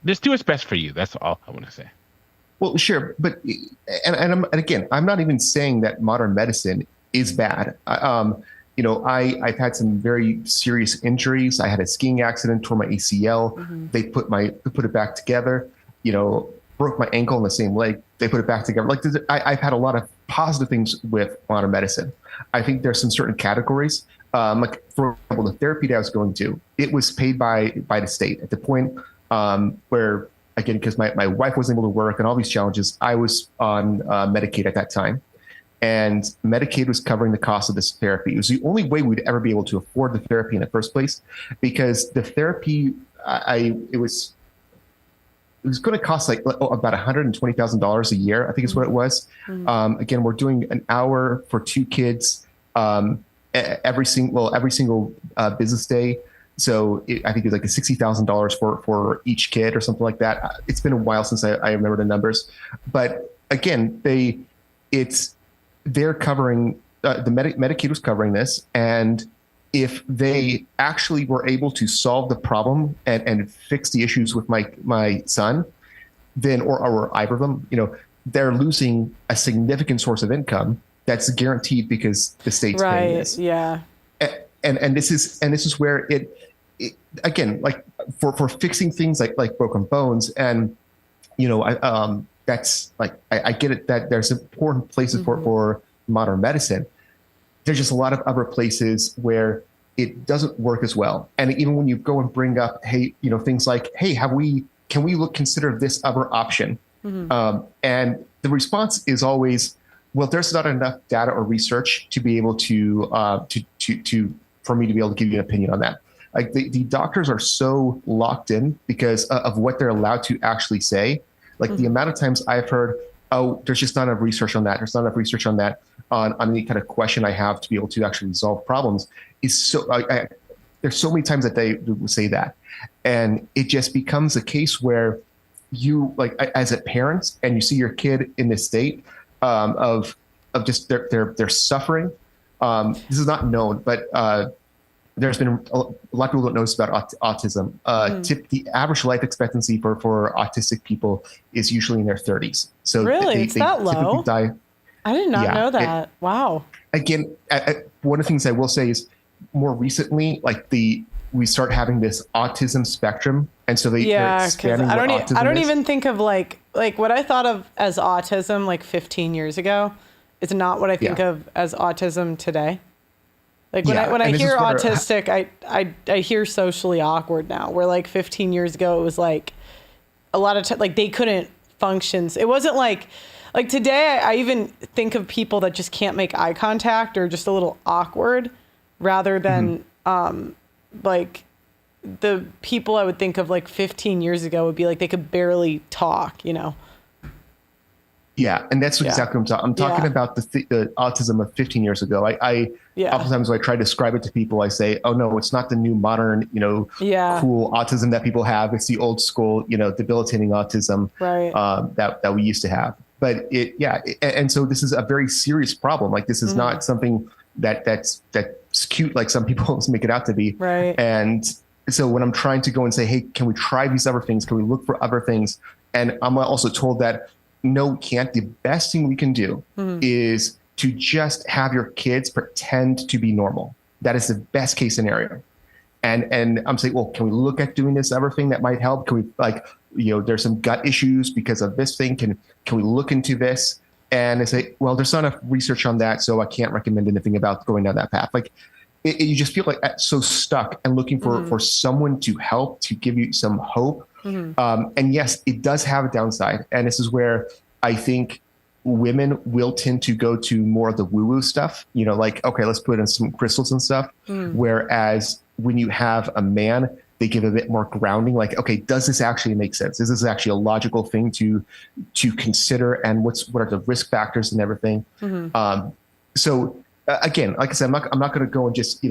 just do what's best for you. That's all I want to say. Well, sure, but and again, I'm not even saying that modern medicine is bad. I've had some very serious injuries. I had a skiing accident, tore my ACL. They put it back together. Broke my ankle in the same leg. They put it back together. Like, I've had a lot of positive things with modern medicine. I think there's some certain categories. Like, for example, the therapy that I was going to, it was paid by the state at the point where, again, because my wife wasn't able to work and all these challenges, I was on Medicaid at that time. And Medicaid was covering the cost of this therapy. It was the only way we'd ever be able to afford the therapy in the first place, because the therapy, it was going to cost like about $120,000 a year, I think is what it was. Again, we're doing an hour for 2 kids every single business day. So I think it's like $60,000 for each kid or something like that. It's been a while since I remember the numbers, but again, they're covering Medicaid was covering this, and if they actually were able to solve the problem and fix the issues with my son, then or either of them, they're losing a significant source of income that's guaranteed because the state's paying Right. this. Yeah. And this is where it again, like for fixing things like broken bones, and that's like I get it that there's important places for modern medicine. There's just a lot of other places where it doesn't work as well. And even when you go and bring up, hey, things like, hey, can we consider this other option? And the response is always, well, there's not enough data or research to be able to for me to be able to give you an opinion on that. Like the doctors are so locked in because of what they're allowed to actually say. Like the amount of times I've heard, oh, there's just not enough research on that. There's not enough research on that on any kind of question I have to be able to actually resolve problems is so, there's so many times that they would say that. And it just becomes a case where you, like, as a parent, and you see your kid in this state of just they're suffering. This is not known, but there's been a lot of people don't know this about autism. The average life expectancy for autistic people is usually in their 30s. So really, it's that low? Die. I did not know that. Wow. Again, one of the things I will say is more recently, like we start having this autism spectrum, and so they're expanding what autism I don't is. even think of like what I thought of as autism like 15 years ago. It's not what I think of as autism today. Like when I hear autistic, I hear socially awkward now. Where like 15 years ago, it was like a lot of like they couldn't function. It wasn't like today. I even think of people that just can't make eye contact or just a little awkward, rather than like the people I would think of like 15 years ago would be like they could barely talk. Yeah, and that's exactly what I'm talking about. The autism of 15 years ago. Oftentimes when I try to describe it to people, I say, "Oh no, it's not the new modern, cool autism that people have. It's the old school, debilitating autism that we used to have." But and so this is a very serious problem. Like this is not something that's cute like some people make it out to be. Right. And so when I'm trying to go and say, "Hey, can we try these other things? Can we look for other things?" And I'm also told that no, we can't. The best thing we can do is to just have your kids pretend to be normal. That is the best case scenario. And I'm saying, well, can we look at doing this other thing that might help? Can we there's some gut issues because of this thing. Can we look into this? And they say, well, there's not enough research on that, so I can't recommend anything about going down that path. Like you just feel like so stuck and looking for someone to help, to give you some hope. And yes, it does have a downside. And this is where I think women will tend to go to more of the woo-woo stuff, like, okay, let's put in some crystals and stuff. Whereas when you have a man, they give a bit more grounding, like, okay, does this actually make sense? Is this actually a logical thing to consider? And what are the risk factors and everything? So again, like I said, I'm not going to go and just,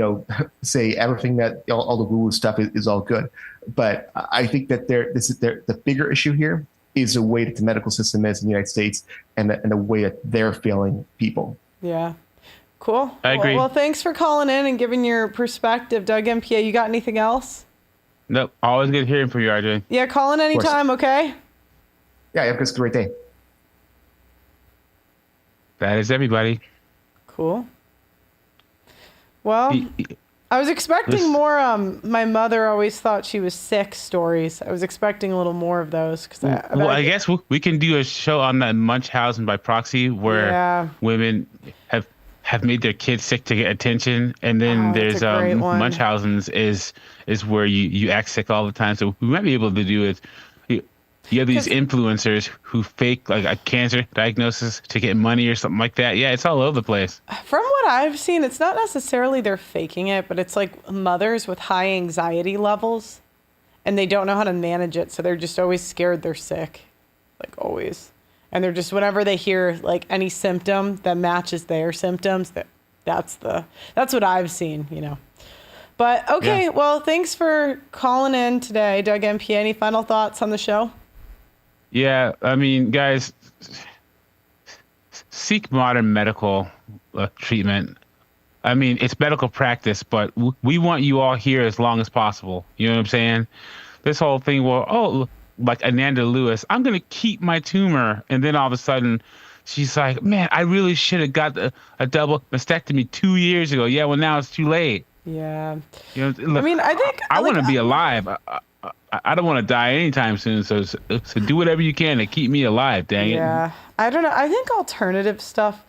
say everything that all the woo-woo stuff is all good. But I think that the bigger issue here is the way that the medical system is in the United States and the way that they're failing people. Yeah. Cool. I agree. Well, thanks for calling in and giving your perspective, Doug MPA. You got anything else? Nope. Always good hearing from you, RJ. Yeah, call in anytime, okay? Yeah, have a great day. That is everybody. Cool. Well, I was expecting more. My mother always thought she was sick stories. I was expecting a little more of those. I guess we can do a show on that Munchausen by proxy where women have made their kids sick to get attention. And then there's Munchausen's is where you act sick all the time. So we might be able to do it. You have these influencers who fake like a cancer diagnosis to get money or something like that. Yeah, it's all over the place. From what I've seen, it's not necessarily they're faking it, but it's like mothers with high anxiety levels and they don't know how to manage it. So they're just always scared they're sick, like always. And they're just, whenever they hear like any symptom that matches their symptoms, that's what I've seen, But okay, well, thanks for calling in today, Doug MPA. Any final thoughts on the show? Yeah, I mean, guys, seek modern medical treatment. I mean, it's medical practice, but we want you all here as long as possible. You know what I'm saying? This whole thing, like Ananda Lewis, I'm going to keep my tumor. And then all of a sudden, she's like, man, I really should have got a double mastectomy 2 years ago. Yeah, well, now it's too late. Yeah. You know, look, I mean, I think I want to be alive. I don't want to die anytime soon. So do whatever you can to keep me alive. Dang it. Yeah. I don't know. I think alternative stuff.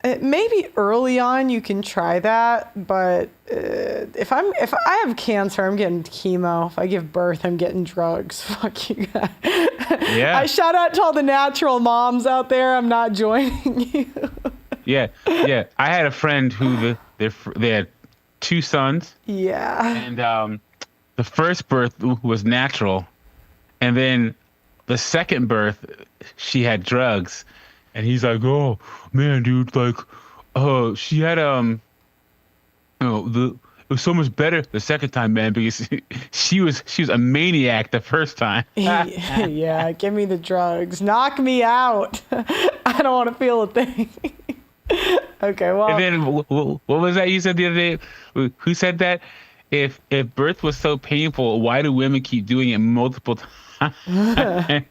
Maybe early on you can try that, but if I have cancer, I'm getting chemo. If I give birth, I'm getting drugs. Fuck you guys. Yeah. I shout out to all the natural moms out there. I'm not joining you. Yeah. I had a friend who they had 2 sons. Yeah. And the first birth was natural, and then the second birth she had drugs. And he's like, oh man, dude, like, she had it was so much better the second time, man, because she was a maniac the first time. Yeah, give me the drugs, knock me out. I don't want to feel a thing. Okay, well. And then what was that you said the other day? Who said that? If birth was so painful, why do women keep doing it multiple times?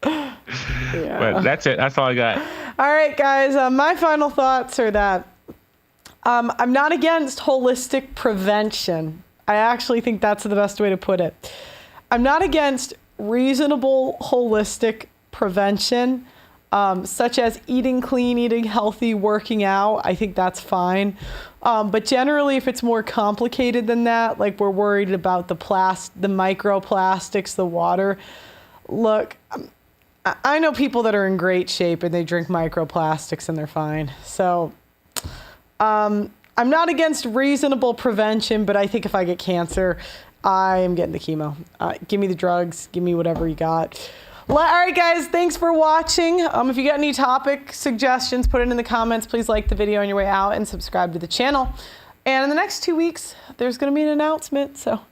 Yeah. But that's it. That's all I got. All right, guys. My final thoughts are that I'm not against holistic prevention. I actually think that's the best way to put it. I'm not against reasonable holistic prevention, such as eating clean, eating healthy, working out. I think that's fine. But generally, if it's more complicated than that, like we're worried about the microplastics, the water, look, I know people that are in great shape and they drink microplastics and they're fine. So I'm not against reasonable prevention, but I think if I get cancer, I am getting the chemo. Give me the drugs. Give me whatever you got. All right, guys, thanks for watching. If you got any topic suggestions, put it in the comments. Please like the video on your way out and subscribe to the channel. And in the next 2 weeks, there's going to be an announcement. So get